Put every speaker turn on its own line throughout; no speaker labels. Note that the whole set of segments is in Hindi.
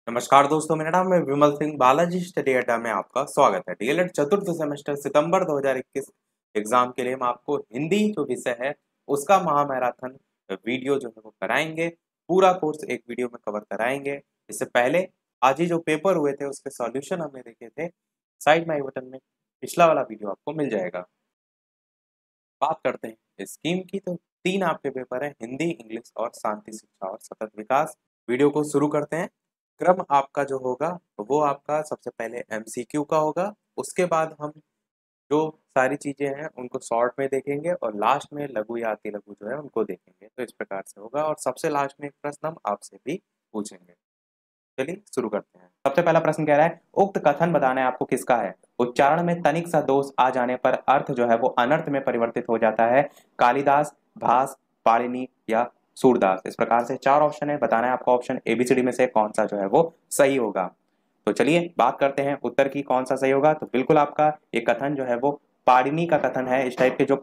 नमस्कार दोस्तों, मेरा नाम है विमल सिंह। बालाजी स्टडी अड्डा में आपका स्वागत है। डीएलएड चतुर्थ सेमेस्टर सितंबर 2021 एग्जाम के लिए हम आपको हिंदी जो विषय है उसका महामैराथन वीडियो जो है वो कराएंगे। पूरा कोर्स एक वीडियो में कवर कराएंगे। इससे पहले आज ही जो पेपर हुए थे उसके सॉल्यूशन हमने देखे थे, साइड में आई बटन में पिछला वाला वीडियो आपको मिल जाएगा। बात करते हैं स्कीम की, तो 3 आपके पेपर है, हिंदी, इंग्लिश और शांति शिक्षा और सतत विकास। वीडियो को शुरू करते हैं। क्रम आपका जो होगा वो आपका सबसे पहले एमसीक्यू का होगा, उसके बाद हम जो सारी चीजें हैं उनको शॉर्ट में देखेंगे और लास्ट में लघु या अति लघु जो है उनको देखेंगे। तो इस प्रकार से होगा और सबसे लास्ट में एक प्रश्न हम आपसे भी पूछेंगे। चलिए शुरू करते हैं। सबसे पहला प्रश्न कह रहा है, उक्त कथन बताना है आपको किसका है। उच्चारण में तनिक सा दोष आ जाने पर अर्थ जो है वो अनर्थ में परिवर्तित हो जाता है। कालिदास, भास, पाणिनि या सूरदास। इस प्रकार से 4 ऑप्शन है, बताना है आपको ऑप्शन एबीसीडी में से कौन सा जो है वो सही होगा। तो चलिए बात करते हैं उत्तर की, कौन सा सही होगा। तो बिल्कुल आपका ये कथन जो है वो पाणिनि का कथन है। इस टाइप के जो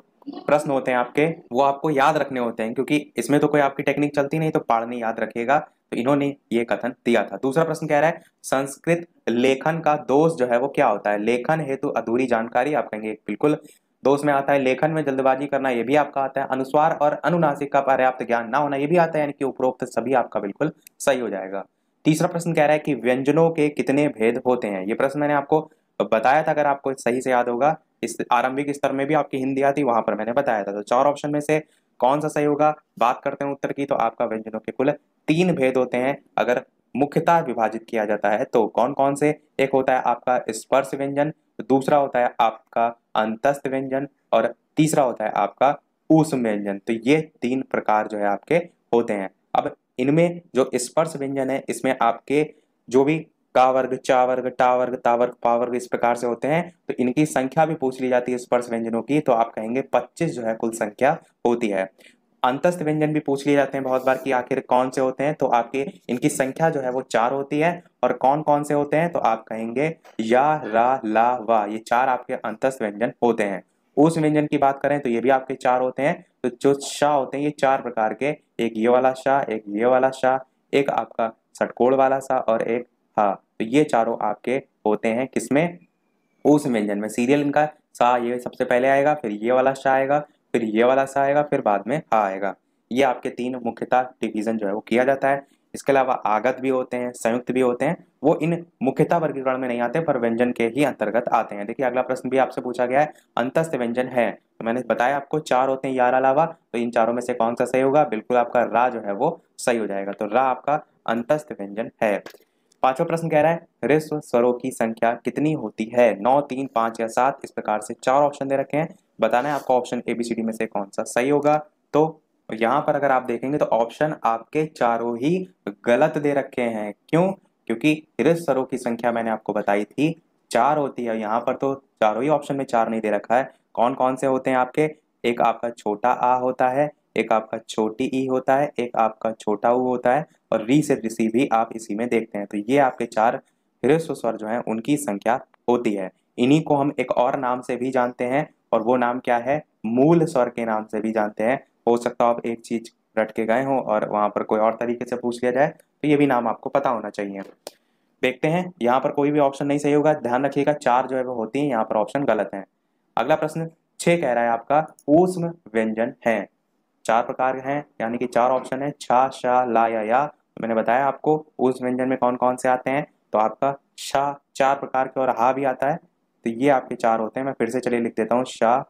प्रश्न होते हैं आपके वो आपको याद रखने होते हैं, क्योंकि इसमें तो कोई आपकी टेक्निक चलती नहीं, तो पाणिनि याद रखिएगा। तो इन्होंने ये कथन दिया था। दूसरा प्रश्न कह रहा है, संस्कृत लेखन का दोष जो है वो क्या होता है। लेखन हेतु अधूरी जानकारी, आप कहेंगे बिल्कुल दोष में आता है। लेखन में जल्दबाजी करना, ये भी आपका आता है। अनुस्वार और अनुनासिक का पर्याप्त ज्ञान ना होना, ये भी आता है। यानी कि उपरोक्त सभी आपका बिल्कुल सही हो जाएगा। तीसरा प्रश्न कह रहा है कि व्यंजनों के कितने भेद होते हैं। ये प्रश्न मैंने आपको बताया था, अगर आपको सही से याद होगा, इस आरंभिक स्तर में भी आपकी हिंदी आती, वहां पर मैंने बताया था। तो 4 ऑप्शन में से कौन सा सही होगा। बात करते हैं उत्तर की, तो आपका व्यंजनों के कुल 3 भेद होते हैं अगर मुख्यतः विभाजित किया जाता है। तो कौन कौन से, एक होता है आपका स्पर्श व्यंजन, दूसरा होता है आपका अंतस्थ व्यंजन और तीसरा होता है आपका ऊष्म व्यंजन। तो ये 3 प्रकार जो है आपके होते हैं। अब इनमें जो स्पर्श व्यंजन है, इसमें आपके जो भी का वर्ग, चा वर्ग, टा वर्ग, ता वर्ग, पा वर्ग इस प्रकार से होते हैं। तो इनकी संख्या भी पूछ ली जाती है स्पर्श व्यंजनों की, तो आप कहेंगे 25 जो है कुल संख्या होती है। अंतस्थ व्यंजन भी पूछ लिए जाते हैं बहुत बार कि आखिर कौन से होते हैं, तो आपके इनकी संख्या जो है वो 4 होती है। और कौन कौन से होते हैं, तो आप कहेंगे या, रा, ला, वा, ये 4 आपके अंतस्थ व्यंजन होते हैं। उस व्यंजन की बात करें तो ये भी आपके 4 होते हैं। तो जो शाह होते हैं ये 4 प्रकार के, एक ये वाला शाह, एक ये वाला शाह, एक आपका षटकोण वाला शाह और एक हा। तो ये चारों आपके होते हैं किसमें, उस व्यंजन में। सीरियल इनका सा ये सबसे पहले आएगा, फिर ये वाला सा आएगा, फिर ये वाला सा आएगा, फिर बाद में हा आएगा। ये आपके 3 मुख्यतः डिवीजन जो है वो किया जाता है। इसके अलावा आगत भी होते हैं, संयुक्त भी होते हैं, वो इन मुख्यतः वर्गीकरण में नहीं आते पर व्यंजन के ही अंतर्गत आते हैं। देखिए अगला प्रश्न भी आपसे पूछा गया है, अंतस्थ व्यंजन है, तो मैंने बताया आपको 4 होते हैं यार अलावा। तो इन चारों में से कौन सा सही होगा, बिल्कुल आपका रा जो है वो सही हो जाएगा। तो रा आपका अंतस्थ व्यंजन है। 5वां प्रश्न कह रहा है, ह्रस्व स्वरों की संख्या कितनी होती है। 9, 3, 5 या 7। इस प्रकार से 4 ऑप्शन दे रखे हैं, बताना है आपको ऑप्शन एबीसीडी में से कौन सा सही होगा। तो यहाँ पर अगर आप देखेंगे तो ऑप्शन आपके चारों ही गलत दे रखे हैं। क्यों, क्योंकि ह्रस्व स्वरों की संख्या मैंने आपको बताई थी 4 होती है। यहाँ पर तो चारों ही ऑप्शन में 4 नहीं दे रखा है। कौन कौन से होते हैं आपके, एक आपका छोटा आ होता है, एक आपका छोटी ई होता है, एक आपका छोटा ऊ होता है और री से ऋषि भी आप इसी में देखते हैं। तो ये आपके 4 ह्रस्व स्वर जो हैं उनकी संख्या होती है। इन्हीं को हम एक और नाम से भी जानते हैं, और वो नाम क्या है, मूल स्वर के नाम से भी जानते हैं। हो सकता है आप एक चीज रट के गए हो और वहां पर कोई और तरीके से पूछ लिया जाए, तो ये भी नाम आपको पता होना चाहिए। देखते हैं, यहाँ पर कोई भी ऑप्शन नहीं सही होगा, ध्यान रखिएगा 4 जो है वो होती है, यहाँ पर ऑप्शन गलत है। अगला प्रश्न 6 कह रहा है आपका ऊष्म व्यंजन है। 4 प्रकार हैं, यानी कि 4 ऑप्शन है, छा, शा, ला या या। मैंने बताया आपको उस व्यंजन में कौन कौन से आते हैं। तो आपका शा 4 प्रकार के और हा भी आता है। तो ये आपके 4 होते हैं। मैं फिर से चलिए लिख देता हूँ, शा,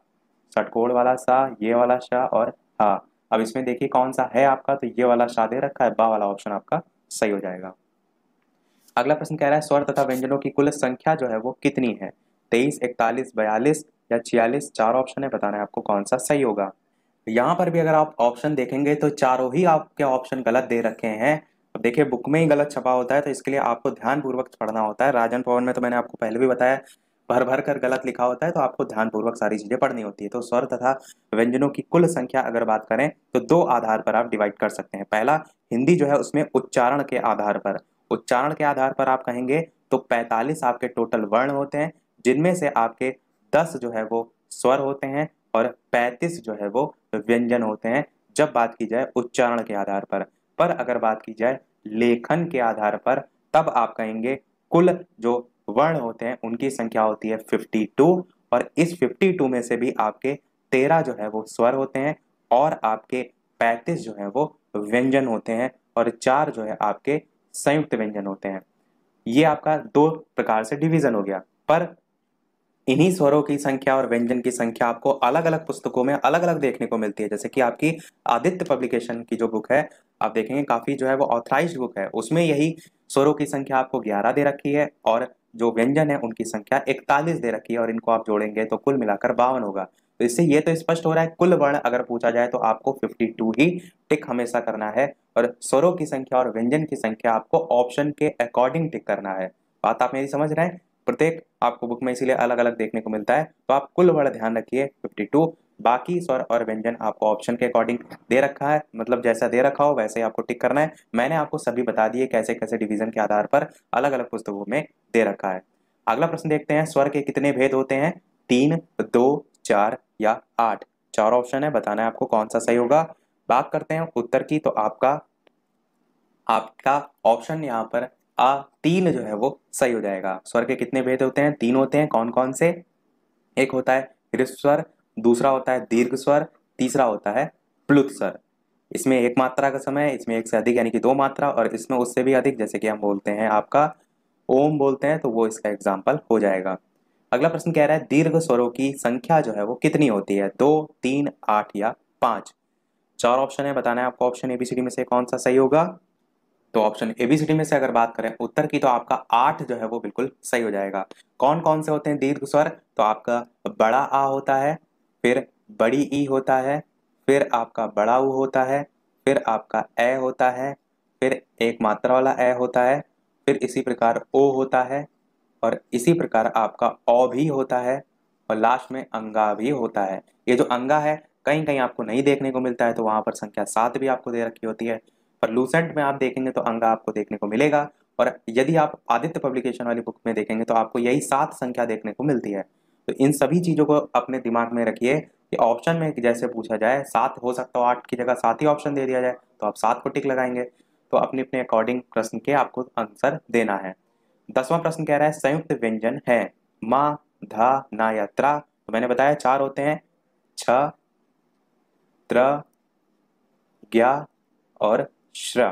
षटकोण वाला सा, ये वाला शा और हा। अब इसमें देखिए कौन सा है आपका, तो ये वाला शा दे रखा है, बा वाला ऑप्शन आपका सही हो जाएगा। अगला प्रश्न कह रहा है, स्वर तथा व्यंजनों की कुल संख्या जो है वो कितनी है। 23, 41, 42 या 46। 4 ऑप्शन है, बताना है आपको कौन सा सही होगा। यहाँ पर भी अगर आप ऑप्शन देखेंगे तो चारों ही आपके ऑप्शन गलत दे रखे हैं। अब देखिए बुक में ही गलत छपा होता है, तो इसके लिए आपको ध्यानपूर्वक पढ़ना होता है। राजन पवन में तो मैंने आपको पहले भी बताया, भर भर कर गलत लिखा होता है, तो आपको ध्यानपूर्वक सारी चीजें पढ़नी होती है। तो स्वर तथा व्यंजनों की कुल संख्या अगर बात करें तो 2 आधार पर आप डिवाइड कर सकते हैं। पहला, हिंदी जो है उसमें उच्चारण के आधार पर, उच्चारण के आधार पर आप कहेंगे तो 45 आपके टोटल वर्ण होते हैं, जिनमें से आपके 10 जो है वो स्वर होते हैं और 35 जो है वो व्यंजन होते हैं, जब बात की जाए उच्चारण के आधार पर। अगर बात की जाए लेखन के आधार पर, तब आप कहेंगे कुल जो वर्ण होते हैं उनकी संख्या होती है 52, और इस 52 में से भी आपके 13 जो है वो स्वर होते हैं, और आपके 35 जो है वो व्यंजन होते हैं, और 4 जो है आपके संयुक्त व्यंजन होते हैं। ये आपका दो प्रकार से डिवीजन हो गया। पर इन्हीं स्वरों की संख्या और व्यंजन की संख्या आपको अलग अलग पुस्तकों में अलग अलग देखने को मिलती है। जैसे कि आपकी आदित्य पब्लिकेशन की जो बुक है, आप देखेंगे काफी जो है वो ऑथराइज्ड बुक है, उसमें यही स्वरों की संख्या आपको 11 दे रखी है, और जो व्यंजन है उनकी संख्या 41 दे रखी है, और इनको आप जोड़ेंगे तो कुल मिलाकर 52 होगा। तो इससे ये तो स्पष्ट हो रहा है कुल वर्ण अगर पूछा जाए तो आपको 52 ही टिक हमेशा करना है, और स्वरों की संख्या और व्यंजन की संख्या आपको ऑप्शन के अकॉर्डिंग टिक करना है। बात आप मेरी समझ रहे हैं? प्रत्येक आपको बुक में इसीलिए अलग अलग देखने को मिलता है, तो आप कुल वर्ण ध्यान रखिए 52, बाकी स्वर और व्यंजन आपको ऑप्शन के अकॉर्डिंग दे रखा है, मतलब जैसा दे रखा हो वैसे ही आपको टिक करना है। मैंने आपको सभी बता दिए कैसे कैसे डिवीजन के आधार पर अलग अलग पुस्तकों में दे रखा है। अगला प्रश्न देखते हैं, स्वर के कितने भेद होते हैं? 3, 2, 4 या 8? 4 ऑप्शन है, बताना है आपको कौन सा सही होगा। बात करते हैं उत्तर की, तो आपका आपका ऑप्शन यहाँ पर आ 3 जो है वो सही हो जाएगा। स्वर के कितने भेद होते हैं? 3 होते हैं। कौन कौन से? एक होता है ह्रस्व स्वर, दूसरा होता है दीर्घ स्वर, तीसरा होता है प्लुत स्वर। इसमें एक मात्रा का समय, इसमें एक से अधिक यानी कि 2 मात्रा, और इसमें उससे भी अधिक, जैसे कि हम बोलते हैं आपका ओम बोलते हैं, तो वो इसका एग्जाम्पल हो जाएगा। अगला प्रश्न कह रहा है दीर्घ स्वरों की संख्या जो है वो कितनी होती है? 2, 3, 8 या 5? 4 ऑप्शन है, बताना है आपको ऑप्शन एबीसीडी में से कौन सा सही होगा। तो ऑप्शन एबीसीडी में से अगर बात करें उत्तर की, तो आपका 8 जो है वो बिल्कुल सही हो जाएगा। कौन कौन से होते हैं दीर्घ स्वर? तो आपका बड़ा आ होता है, फिर बड़ी ई होता है, फिर आपका बड़ा ऊ होता है, फिर आपका ए होता है, फिर एक मात्रा वाला ए होता है, फिर इसी प्रकार ओ होता है, और इसी प्रकार आपका औ भी होता है, और लास्ट में अंगा भी होता है। ये जो अंगा है कहीं कहीं आपको नहीं देखने को मिलता है, तो वहां पर संख्या 7 भी आपको दे रखी होती है, पर लूसेंट में आप देखेंगे तो अंगा आपको देखने को मिलेगा, और यदि आप आदित्य पब्लिकेशन वाली बुक में देखेंगे तो आपको यही 7 संख्या देखने को मिलती है। तो इन सभी चीजों को अपने दिमाग में रखिए कि ऑप्शन में जैसे पूछा जाए 7 हो सकता हो, 8 की जगह 7 ही ऑप्शन दे दिया जाए, तो आप 7 को टिक लगाएंगे। तो अपने अपने अकॉर्डिंग प्रश्न के आपको आंसर देना है। 10वां प्रश्न कह रहा है संयुक्त व्यंजन है मा, धा, ना या त्रा? तो मैंने बताया 4 होते हैं, छ, त्र, ज्ञा और श्र।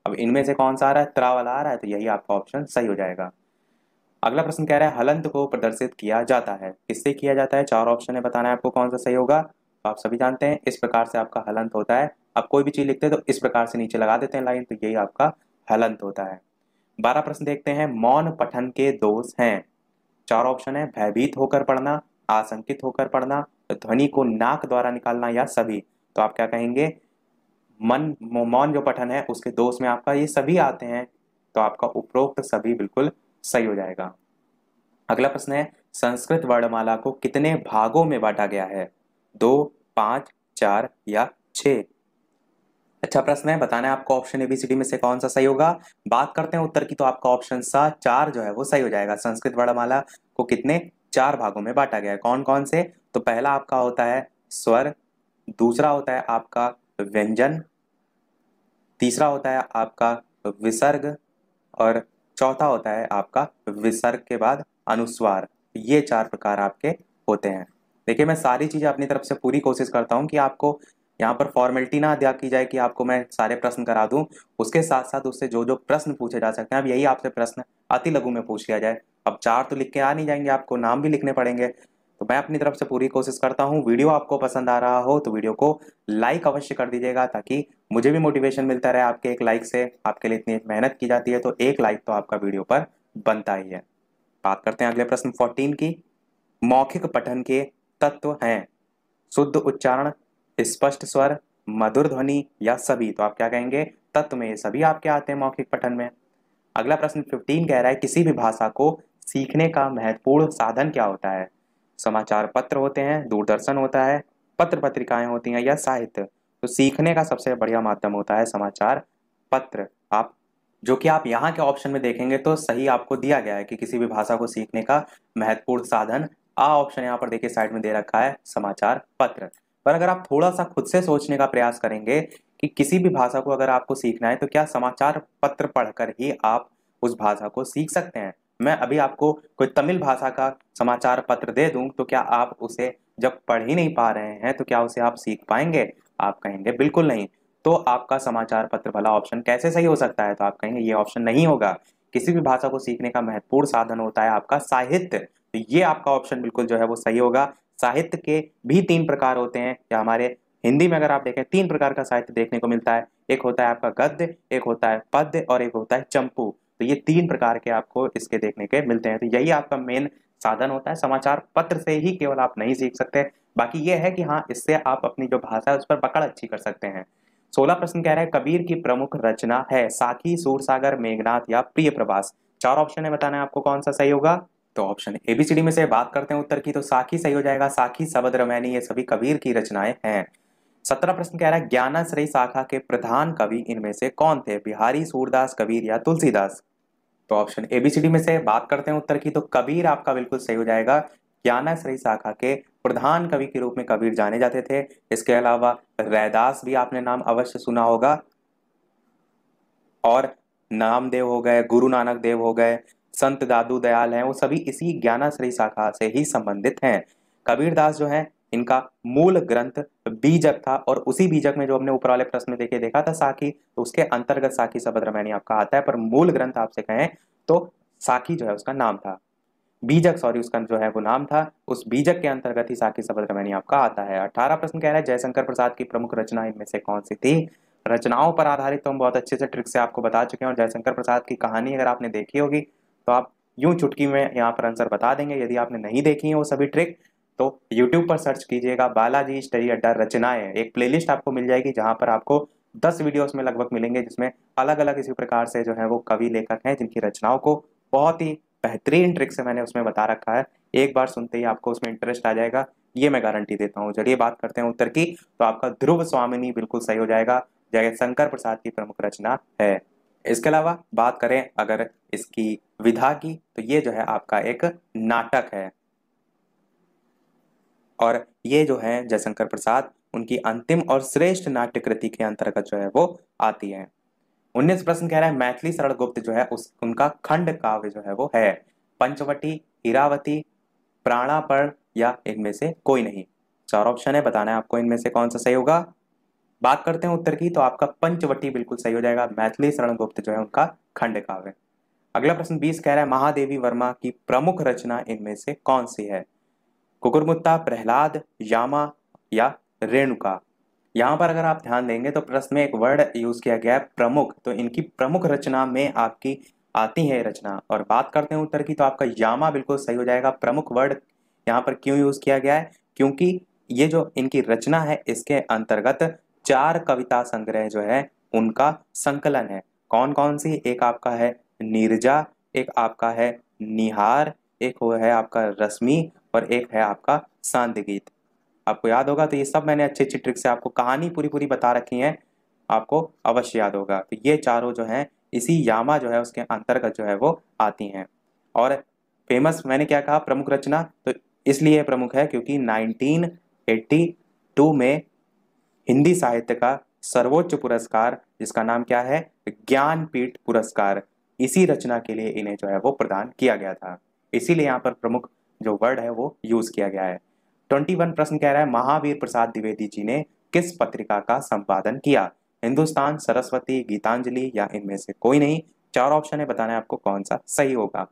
अब इनमें से कौन सा आ रहा है? त्रा वाला आ रहा है, तो यही आपका ऑप्शन सही हो जाएगा। अगला प्रश्न कह रहा है हलंत को प्रदर्शित किया जाता है, किससे किया जाता है? 4 ऑप्शन है, बताना है आपको कौन सा सही होगा। तो आप सभी जानते हैं इस प्रकार से आपका हलंत होता है। आप कोई भी चीज लिखते हैं तो इस प्रकार से नीचे लगा देते हैं लाइन, तो यही आपका हलंत होता है। 12 प्रश्न देखते हैं, मौन पठन के दोष हैं। 4 ऑप्शन है, भयभीत होकर पढ़ना, आशंकित होकर पढ़ना, ध्वनि को नाक द्वारा निकालना या सभी? तो आप क्या कहेंगे? मन मौन जो पठन है उसके दोष में आपका ये सभी आते हैं, तो आपका उपरोक्त सभी बिल्कुल सही हो जाएगा। अगला प्रश्न है संस्कृत वर्णमाला को कितने भागों में बांटा गया है? 2, 5, 4 या 6? अच्छा प्रश्न है, बताना है आपको ऑप्शन एबीसीडी में से कौन सा सही होगा। बात करते हैं उत्तर की, तो आपका ऑप्शन सा 4 जो है वो सही हो जाएगा। संस्कृत वर्णमाला को कितने 4 भागों में बांटा गया है। कौन कौन से? तो पहला आपका होता है स्वर, दूसरा होता है आपका व्यंजन, तीसरा होता है आपका विसर्ग, और चौथा होता है आपका विसर्ग के बाद अनुस्वार। ये 4 प्रकार आपके होते हैं। देखिए मैं सारी चीजें अपनी तरफ से पूरी कोशिश करता हूँ कि आपको यहाँ पर फॉर्मेलिटी ना अदा की जाए कि आपको मैं सारे प्रश्न करा दूं, उसके साथ साथ उससे जो जो प्रश्न पूछे जा सकते हैं, अब यही आपसे प्रश्न अति लघु में पूछ लिया जाए। अब 4 तो लिख के आ नहीं जाएंगे, आपको नाम भी लिखने पड़ेंगे। तो मैं अपनी तरफ से पूरी कोशिश करता हूँ। वीडियो आपको पसंद आ रहा हो तो वीडियो को लाइक अवश्य कर दीजिएगा, ताकि मुझे भी मोटिवेशन मिलता रहे। आपके एक लाइक से, आपके लिए इतनी मेहनत की जाती है, तो एक लाइक तो आपका वीडियो पर बनता ही है। बात करते हैं अगले प्रश्न 14 की। मौखिक पठन के तत्व हैं शुद्ध उच्चारण, स्पष्ट स्वर, मधुर ध्वनि या सभी? तो आप क्या कहेंगे? तत्व में ये सभी आपके आते हैं मौखिक पठन में। अगला प्रश्न 15 कह रहा है किसी भी भाषा को सीखने का महत्वपूर्ण साधन क्या होता है? समाचार पत्र होते हैं, दूरदर्शन होता है, पत्र पत्रिकाएं होती हैं या साहित्य? तो सीखने का सबसे बढ़िया माध्यम होता है समाचार पत्र। आप जो कि आप यहाँ के ऑप्शन में देखेंगे तो सही आपको दिया गया है कि किसी भी भाषा को सीखने का महत्वपूर्ण साधन, आ ऑप्शन यहाँ पर देखिए साइड में दे रखा है समाचार पत्र। पर अगर आप थोड़ा सा खुद से सोचने का प्रयास करेंगे कि किसी भी भाषा को अगर आपको सीखना है तो क्या समाचार पत्र पढ़कर ही आप उस भाषा को सीख सकते हैं। मैं अभी आपको कोई तमिल भाषा का समाचार पत्र दे दूं तो क्या आप उसे जब पढ़ ही नहीं पा रहे हैं तो क्या उसे आप सीख पाएंगे? आप कहेंगे बिल्कुल नहीं। तो आपका समाचार पत्र वाला ऑप्शन कैसे सही हो सकता है? तो आप कहेंगे ये ऑप्शन नहीं होगा। किसी भी भाषा को सीखने का महत्वपूर्ण साधन होता है आपका साहित्य। तो ये आपका ऑप्शन बिल्कुल जो है वो सही होगा। साहित्य के भी 3 प्रकार होते हैं, या हमारे हिंदी में अगर आप देखें 3 प्रकार का साहित्य देखने को मिलता है। एक होता है आपका गद्य, एक होता है पद्य और एक होता है चंपू। तो ये 3 प्रकार के आपको इसके देखने के मिलते हैं। तो यही आपका मेन साधन होता है। समाचार पत्र से ही केवल आप नहीं सीख सकते, बाकी ये है कि हाँ, इससे आप अपनी जो भाषा है उस पर पकड़ अच्छी कर सकते हैं। 16 प्रश्न कह रहा है कबीर की प्रमुख रचना है साखी, सूरसागर, मेघनाथ या प्रिय प्रवास। 4 ऑप्शन है, बताना है आपको कौन सा सही होगा। तो ऑप्शन एबीसीडी में से बात करते हैं उत्तर की, तो साखी सही हो जाएगा। साखी, शबद रमैनी ये सभी कबीर की रचनाएं हैं। 17 प्रश्न कह रहा है ज्ञानाश्रयी शाखा के प्रधान कवि इनमें से कौन थे? बिहारी, सूरदास, कबीर या तुलसीदास। तो ऑप्शन एबीसीडी में से बात करते हैं उत्तर की, तो कबीर आपका बिल्कुल सही हो जाएगा। ज्ञानाश्रयी शाखा के प्रधान कवि के रूप में कबीर जाने जाते थे। इसके अलावा रैदास भी आपने नाम अवश्य सुना होगा, और नामदेव हो गए, गुरु नानक देव हो गए, संत दादू दयाल हैं, वो सभी इसी ज्ञानाश्रयी शाखा से ही संबंधित हैं। कबीरदास जो है इनका मूल ग्रंथ बीजक था, और उसी बीजक में जो हमने ऊपर वाले प्रश्न में देखे देखा था साखी, तो उसके अंतर्गत साखी शबद रामायणी आपका आता है। पर मूल ग्रंथ आपसे कहें तो साखी जो है उसका नाम था, बीजक सॉरी उसका जो है वो नाम था, उस बीजक के अंतर्गत ही साखी शबद रामायणी आपका आता है। 18 प्रश्न कह रहा है जयशंकर प्रसाद की प्रमुख रचना इनमें से कौन सी थी? रचनाओं पर आधारित तो हम बहुत अच्छे से ट्रिक से आपको बता चुके हैं, और जयशंकर प्रसाद की कहानी अगर आपने देखी होगी तो आप यूं चुटकी में यहाँ पर आंसर बता देंगे। यदि आपने नहीं देखी है वो सभी ट्रिक, तो YouTube पर सर्च कीजिएगा बालाजी स्टडी अड्डा रचनाएं, एक प्लेलिस्ट आपको मिल जाएगी जहां पर आपको 10 वीडियोस में लगभग मिलेंगे, जिसमें अलग अलग इसी प्रकार से जो है वो कवि लेखक हैं जिनकी रचनाओं को बहुत ही बेहतरीन ट्रिक से मैंने उसमें बता रखा है। एक बार सुनते ही आपको उसमें इंटरेस्ट आ जाएगा, ये मैं गारंटी देता हूँ। चलिए बात करते हैं उत्तर की, तो आपका ध्रुव स्वामिनी बिल्कुल सही हो जाएगा, जयशंकर प्रसाद की प्रमुख रचना है। इसके अलावा बात करें अगर इसकी विधा की, तो ये जो है आपका एक नाटक है, और ये जो है जयशंकर प्रसाद उनकी अंतिम और श्रेष्ठ नाट्य कृति के अंतर्गत जो है वो आती है। 19 प्रश्न कह रहा है मैथिली शरण गुप्त जो है उस उनका खंड काव्य जो है वो है पंचवटी, हीरावती, प्राणापर्ण या इनमें से कोई नहीं। 4 ऑप्शन है, बताना है आपको इनमें से कौन सा सही होगा। बात करते हैं उत्तर की, तो आपका पंचवटी बिल्कुल सही हो जाएगा। मैथिली शरण गुप्त जो है उनका खंड काव्य। अगला प्रश्न 20 कह रहा है महादेवी वर्मा की प्रमुख रचना इनमें से कौन सी है? कुकुरमुत्ता, प्रहलाद, यामा या रेणुका। यहाँ पर अगर आप ध्यान देंगे तो प्रश्न में एक वर्ड यूज किया गया है प्रमुख, तो इनकी प्रमुख रचना में आपकी आती है रचना। और बात करते हैं उत्तर की, तो आपका यामा बिल्कुल सही हो जाएगा। प्रमुख वर्ड यहाँ पर क्यों यूज किया गया है? क्योंकि ये जो इनकी रचना है इसके अंतर्गत 4 कविता संग्रह जो है उनका संकलन है। कौन कौन सी? एक आपका है नीरजा, एक आपका है निहार, एक वो है आपका रश्मि, और एक है आपका सांध्य गीत। आपको याद होगा, तो ये सब मैंने अच्छी अच्छी ट्रिक से आपको कहानी पूरी पूरी बता रखी है, आपको अवश्य याद होगा। तो ये चारों जो है इसी यामा जो है उसके अंतर्गत जो है वो आती हैं। और फेमस मैंने क्या कहा, प्रमुख रचना, तो इसलिए प्रमुख है क्योंकि 1982 में हिंदी साहित्य का सर्वोच्च पुरस्कार, जिसका नाम क्या है, ज्ञानपीठ पुरस्कार, इसी रचना के लिए इन्हें जो है वो प्रदान किया गया था। इसीलिए यहाँ पर प्रमुख जो वर्ड है वो यूज किया गया है। 21 प्रश्न कह रहा है महावीर प्रसाद द्विवेदी जी ने किस पत्रिका का संपादन किया? हिंदुस्तान, सरस्वती, गीतांजलि या इनमें से कोई नहीं। 4 ऑप्शन है, बताना है आपको कौन सा सही होगा।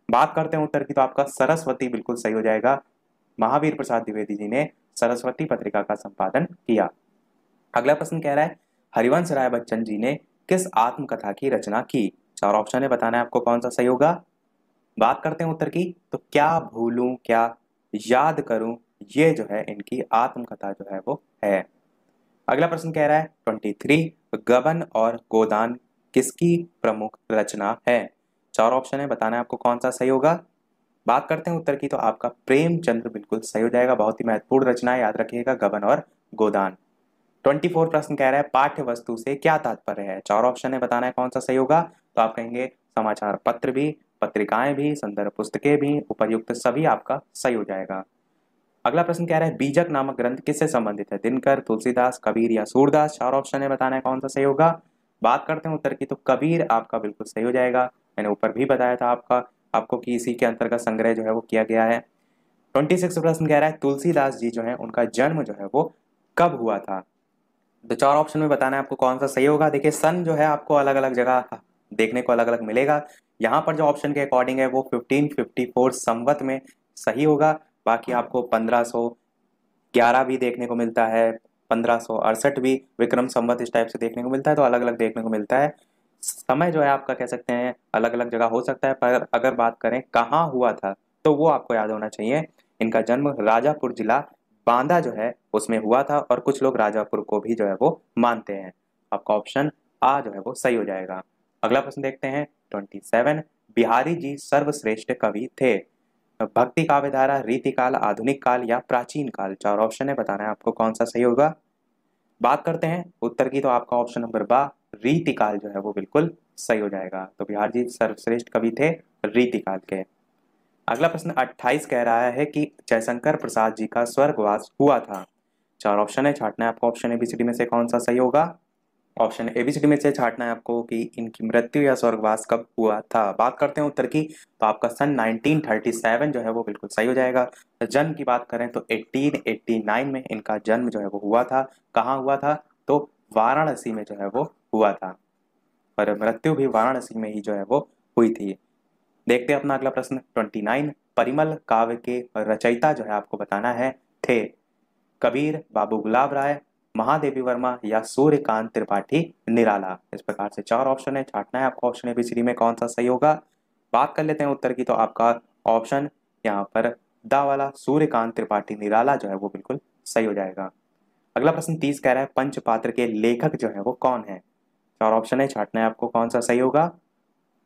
बात करते हैं उत्तर की, तो आपका सरस्वती बिल्कुल सही हो जाएगा। महावीर प्रसाद द्विवेदी जी ने सरस्वती पत्रिका का संपादन किया। अगला प्रश्न कह रहा है हरिवंश राय बच्चन जी ने किस आत्मकथा की रचना की? 4 ऑप्शन है, बताना है आपको कौन सा सही होगा। बात करते हैं उत्तर की, तो क्या भूलूं क्या याद करूं, ये जो है इनकी आत्मकथा जो है वो है। अगला प्रश्न कह रहा है 23 गबन और गोदान किसकी प्रमुख रचना है? 4 ऑप्शन है, बताना है आपको कौन सा सही होगा। बात करते हैं उत्तर की, तो आपका प्रेमचंद्र बिल्कुल सही हो जाएगा। बहुत ही महत्वपूर्ण रचना है, याद रखिएगा, गबन और गोदान। 24 प्रश्न कह रहा है पाठ्य वस्तु से क्या तात्पर्य है? 4 ऑप्शन है, बताना है कौन सा सही होगा। तो आप कहेंगे समाचार पत्र भी, पत्रिकाएं भी, संदर्भ पुस्तकें भी, उपर्युक्त सभी आपका सही हो जाएगा। अगला प्रश्न कह रहा है बीजक नामक ग्रंथ किससे संबंधित है? दिनकर, तुलसीदास, कबीर या सूरदास। 4 ऑप्शन है, बताना है कौन सा सही होगा। बात करते हैं उत्तर की, तो कबीर आपका बिल्कुल सही हो जाएगा। मैंने ऊपर भी बताया था आपको कि इसी के अंतर्गत संग्रह जो है वो किया गया है। 26 प्रश्न कह रहा है तुलसीदास जी जो है उनका जन्म जो है वो कब हुआ था। तो 4 ऑप्शन में बताना है आपको कौन सा सही होगा। देखिए सन जो है आपको अलग अलग जगह देखने को अलग अलग मिलेगा। यहाँ पर जो ऑप्शन के अकॉर्डिंग है वो 1554 संवत में सही होगा। बाकी आपको 1511 भी देखने को मिलता है, 1568 भी विक्रम संवत इस टाइप से देखने को मिलता है। तो अलग अलग देखने को मिलता है। समय जो है आपका कह सकते हैं अलग अलग जगह हो सकता है, पर अगर बात करें कहाँ हुआ था तो वो आपको याद होना चाहिए। इनका जन्म राजापुर जिला बांदा जो है उसमें हुआ था, और कुछ लोग राजापुर को भी जो है वो मानते हैं। आपका ऑप्शन आ जो है वो सही हो जाएगा। अगला प्रश्न देखते हैं 27। बिहारी जी सर्वश्रेष्ठ कवि थे। भक्ति काव्य धारा, रीतिकाल, आधुनिक काल या प्राचीन काल। 4 ऑप्शन है, बताना है आपको कौन सा सही होगा। बात करते हैं उत्तर की, तो आपका ऑप्शन नंबर बा रीतिकाल जो है वो बिल्कुल सही हो जाएगा। तो बिहार जी सर्वश्रेष्ठ कवि थे रीतिकाल के। अगला प्रश्न 28 कह रहा है कि जयशंकर प्रसाद जी का स्वर्गवास हुआ था। 4 ऑप्शन है, छाटना है आपको ऑप्शन एबीसीडी में से कौन सा सही होगा। ऑप्शन एबीसीडी में से छाटना है आपको कि इनकी मृत्यु या स्वर्गवास कब हुआ था। बात करते हैं उत्तर की, तो आपका सन 1937 जो है वो बिल्कुल सही हो जाएगा। जन्म की बात करें तो 1889 में इनका जन्म जो है वो हुआ था। कहाँ हुआ था, तो वाराणसी में जो है वो हुआ था, पर मृत्यु भी वाराणसी में ही जो है वो हुई थी। देखते हैं अपना अगला प्रश्न 29। परिमल काव्य के रचयिता जो है आपको बताना है थे कबीर, बाबू गुलाब राय, महादेवी वर्मा या सूर्यकांत त्रिपाठी निराला। इस प्रकार से 4 ऑप्शन है, छाटना है आपको ऑप्शन एबीसीडी में कौन सा सही होगा। बात कर लेते हैं उत्तर की, तो आपका ऑप्शन यहाँ पर दा वाला सूर्यकांत त्रिपाठी निराला जो है वो बिल्कुल सही हो जाएगा। अगला प्रश्न 30 कह रहा है पंचपात्र के लेखक जो है वो कौन है। 4 ऑप्शन है, छाटना है आपको कौन सा सही होगा।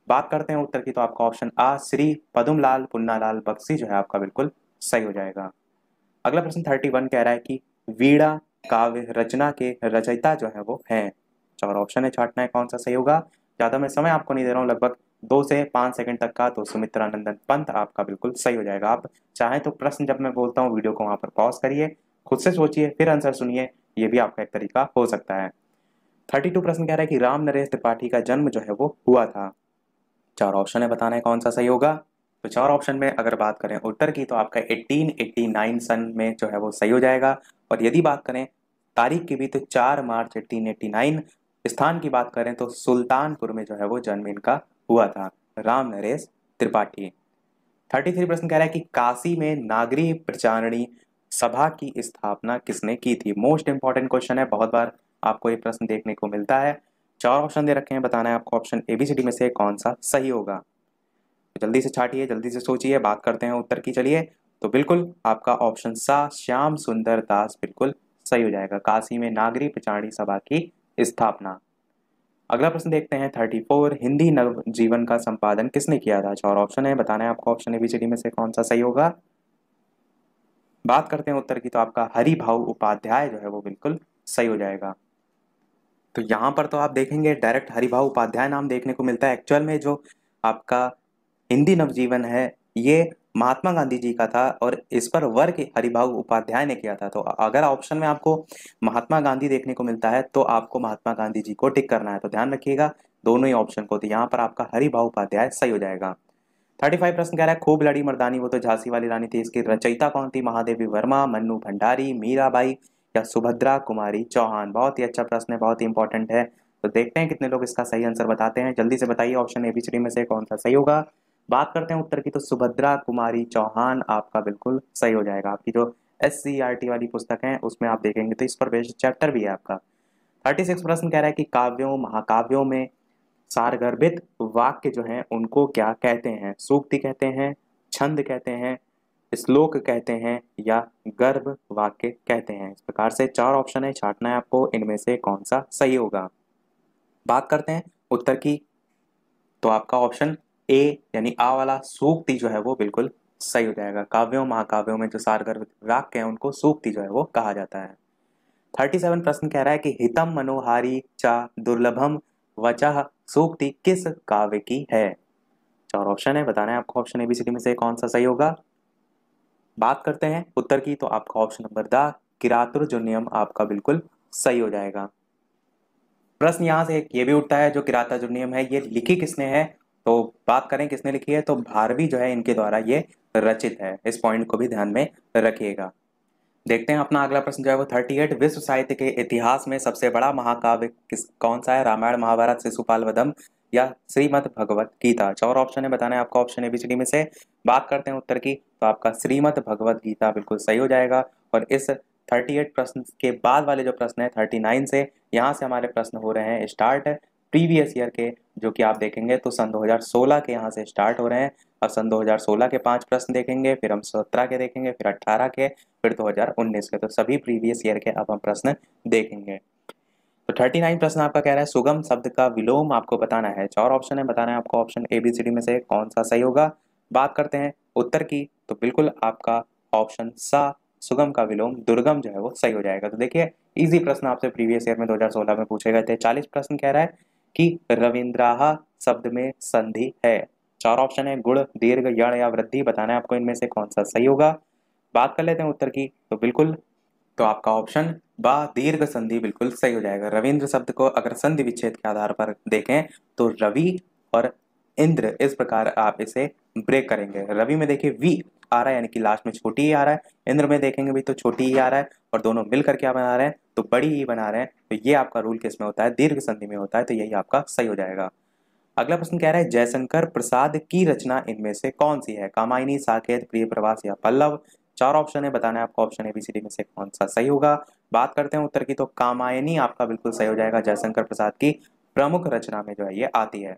बात करते हैं उत्तर की, तो आपका ऑप्शन आ श्री पदुमलाल पुन्नालाल बख्शी जो है आपका बिल्कुल सही हो जाएगा। अगला प्रश्न 31 कह रहा है कि वीणा काव्य रचना के रचयिता जो है वो हैं। 4 ऑप्शन है, छाटना है कौन सा सही होगा। ज्यादा मैं समय आपको नहीं दे रहा हूँ, लगभग 2 से 5 सेकंड तक का। तो सुमित्रानंदन पंत आपका बिल्कुल सही हो जाएगा। आप चाहें तो प्रश्न जब मैं बोलता हूँ वीडियो को वहां पर पॉज करिए, खुद से सोचिए, फिर आंसर सुनिए, ये भी आपका एक तरीका हो सकता है। 32 प्रश्न कह रहा है कि राम नरेश त्रिपाठी का जन्म जो है वो हुआ था। 4 ऑप्शन है, बताना है कौन सा सही होगा। तो 4 ऑप्शन में अगर बात करें उत्तर की, तो आपका 1889 सन में जो है वो सही हो जाएगा। और यदि बात करें तारीख की भी, तो 4 मार्च 1889। स्थान की बात करें तो सुल्तानपुर में जो है वो जन्म इनका हुआ था, राम नरेश त्रिपाठी। 33 प्रश्न कह रहा है कि काशी में नागरी प्रचारणी सभा की स्थापना किसने की थी। मोस्ट इंपॉर्टेंट क्वेश्चन है, बहुत बार आपको ये प्रश्न देखने को मिलता है। 4 ऑप्शन दे रखे हैं, बताना है आपको ऑप्शन एबीसीडी में से कौन सा सही होगा। जल्दी से छाटिए, जल्दी से सोचिए, बात करते हैं उत्तर की। चलिए, तो बिल्कुल आपका ऑप्शन सा श्याम सुंदर दास बिल्कुल सही हो जाएगा। काशी में नागरी प्रचारणी सभा की स्थापना। अगला प्रश्न देखते हैं 34। हिंदी नव जीवन का संपादन किसने किया था। 4 ऑप्शन है, बताना है आपको ऑप्शन एबीसीडी में से कौन सा सही होगा। बात करते हैं उत्तर की, तो आपका हरिभाऊ उपाध्याय जो है वो बिल्कुल सही हो जाएगा। तो यहाँ पर तो आप देखेंगे डायरेक्ट हरिभाऊ उपाध्याय नाम देखने को मिलता है। एक्चुअल में जो आपका हिंदी नवजीवन है ये महात्मा गांधी जी का था, और इस पर वर्क हरिभाऊ उपाध्याय ने किया था। तो अगर ऑप्शन में आपको महात्मा गांधी देखने को मिलता है तो आपको महात्मा गांधी जी को टिक करना है। तो ध्यान रखिएगा दोनों ही ऑप्शन को। तो यहाँ पर आपका हरिभाऊ उपाध्याय सही हो जाएगा। 35 प्रश्न कह रहा है खूब लड़ी मर्दानी वो तो झांसी वाली रानी थी, इसकी रचयिता कौन थी। महादेवी वर्मा, मन्नू भंडारी, मीराबाई या सुभद्रा कुमारी चौहान। बहुत ही अच्छा प्रश्न है, बहुत ही इंपॉर्टेंट है। तो देखते हैं कितने लोग इसका सही आंसर बताते हैं। जल्दी से बताइए ऑप्शन एबीसीडी में से कौन सा सही होगा। बात करते हैं उत्तर की, तो सुभद्रा कुमारी चौहान आपका बिल्कुल सही हो जाएगा। आपकी जो SCERT वाली पुस्तक है उसमें आप देखेंगे तो इस पर बेस्ड चैप्टर भी है आपका। 36 प्रश्न कह रहा है कि काव्यों महाकाव्यों में सारगर्भित वाक्य जो हैं उनको क्या कहते हैं। सूक्ति कहते हैं, छंद कहते हैं, श्लोक कहते हैं या गर्भ वाक्य कहते हैं। इस प्रकार से 4 ऑप्शन है, छाटना है आपको इनमें से कौन सा सही होगा। बात करते हैं उत्तर की, तो आपका ऑप्शन ए यानी आ वाला सूक्ति जो है वो बिल्कुल सही हो जाएगा। काव्यों महाकाव्यों में जो सारगर्भित वाक्य हैं उनको सूक्ति जो है वो कहा जाता है। 37 प्रश्न कह रहा है कि हितम मनोहारी चा दुर्लभम वचः सूक्ति किस काव्य की है। 4 ऑप्शन है, बताना है आपको ऑप्शन एबीसीडी में से कौन सा सही होगा। बात करते हैं उत्तर की, तो आपका ऑप्शन नंबर द किरातुर्जुनियम आपका बिल्कुल सही हो जाएगा। प्रश्न यहां से ये भी उठता है जो किरातार्जुनीयम है ये लिखी किसने है। तो बात करें किसने लिखी है, तो भारवी जो है इनके द्वारा ये रचित है। इस पॉइंट को भी ध्यान में रखिएगा। देखते हैं अपना अगला प्रश्न जो है वो 38, विश्व साहित्य के इतिहास में सबसे बड़ा महाकाव्य कौन सा है? रामायण, महाभारत, शिशुपाल वधम या श्रीमद् भगवत गीता? चार ऑप्शन है, बताना है आपका ऑप्शन एबीसीडी में से। बात करते हैं उत्तर की, तो आपका श्रीमद् भगवत गीता बिल्कुल सही हो जाएगा। और इस 38 प्रश्न के बाद वाले जो प्रश्न है 39 से, यहाँ से हमारे प्रश्न हो रहे हैं स्टार्ट प्रीवियस ईयर के, जो कि आप देखेंगे तो सन 2016 के यहाँ से स्टार्ट हो रहे हैं। अब सन 2016 के 5 प्रश्न देखेंगे, फिर हम 17 के देखेंगे, फिर 18 के, फिर 2019 के। तो सभी प्रीवियस ईयर के अब हम प्रश्न देखेंगे। तो 39 प्रश्न आपका कह रहा है सुगम शब्द का विलोम आपको बताना है। चार ऑप्शन है, बताना है आपको ऑप्शन एबीसीडी में से कौन सा सही होगा। बात करते हैं उत्तर की, तो बिल्कुल आपका ऑप्शन सा सुगम का विलोम दुर्गम जो है वो सही हो जाएगा। तो देखिए इजी प्रश्न आपसे प्रीवियस ईयर में 2016 में पूछे गए थे। 40 प्रश्न कह रहा है कि रविंद्राहा शब्द में संधि है। चार ऑप्शन है, गुण, दीर्घ, यण या वृद्धि, बताना है आपको इनमें से कौन सा सही होगा। बात कर लेते हैं उत्तर की, तो बिल्कुल तो आपका ऑप्शन बा दीर्घ संधि बिल्कुल सही हो जाएगा। रविंद्र शब्द को अगर संधि विच्छेद के आधार पर देखें तो रवि और इंद्र, इस प्रकार आप इसे ब्रेक करेंगे। रवि में देखिए वी आ रहा है, यानी कि लास्ट में छोटी ही आ रहा है। इंद्र में देखेंगे भी तो छोटी ही आ रहा है, और दोनों मिलकर क्या बना रहे हैं, तो बड़ी ही बना रहे हैं। तो ये आपका रूल किस में होता है, दीर्घ संधि में होता है। तो यही आपका सही हो जाएगा। अगला प्रश्न कह रहा है जयशंकर प्रसाद की रचना इनमें से कौन सी है? कामायनी, साकेत, प्रिय प्रवास या पल्लव? चार ऑप्शन है, बताना है आपको ऑप्शन एबीसीडी में से कौन सा सही होगा। बात करते हैं उत्तर की, तो कामायनी आपका बिल्कुल सही हो जाएगा। जयशंकर प्रसाद की प्रमुख रचना में जो है ये आती है।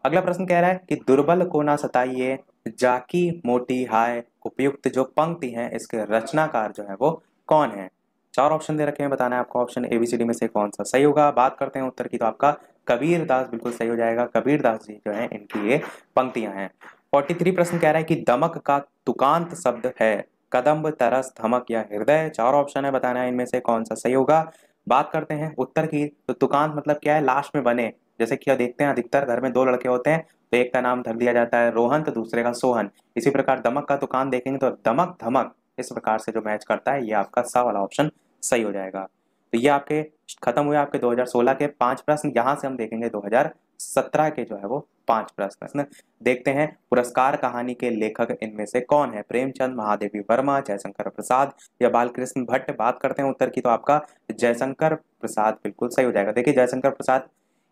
अगला प्रश्न कह रहा है कि दुर्बल को ना सताइए, जाकी मोटी हाय, उपयुक्त जो पंक्ति है इसके रचनाकार जो है वो कौन है? चार ऑप्शन दे रखे हैं, बताना है आपको ऑप्शन एबीसीडी में से कौन सा सही होगा। बात करते हैं उत्तर की, तो आपका कबीर दास बिल्कुल सही हो जाएगा। कबीर दास जी जो है इनकी ये पंक्तियां हैं। 43 प्रश्न कह रहा है कि दमक का तुकांत शब्द है कदम्ब, तरस, धमक या हृदय? चार ऑप्शन है, बताना है इनमें से कौन सा सही होगा। बात करते हैं उत्तर की, तो तुकांत मतलब क्या है, लास्ट में बने। जैसे कि देखते हैं अधिकतर घर में दो लड़के होते हैं, तो एक का नाम धर दिया जाता है रोहन, तो दूसरे का सोहन। इसी प्रकार दमक का तुकांत देखेंगे तो दमक, धमक, इस प्रकार से जो मैच करता है, ये आपका सा वाला ऑप्शन सही हो जाएगा। तो ये आपके खत्म हुए आपके 2016 के 5 प्रश्न। यहाँ से हम देखेंगे 2017 के जो है वो 5 प्रश्न देखते हैं। पुरस्कार कहानी के लेखक इनमें से कौन है? प्रेमचंद, महादेवी वर्मा, जयशंकर प्रसाद या बालकृष्ण भट्ट? बात करते हैं उत्तर की, तो आपका जयशंकर प्रसाद बिल्कुल सही हो जाएगा। देखिए जयशंकर प्रसाद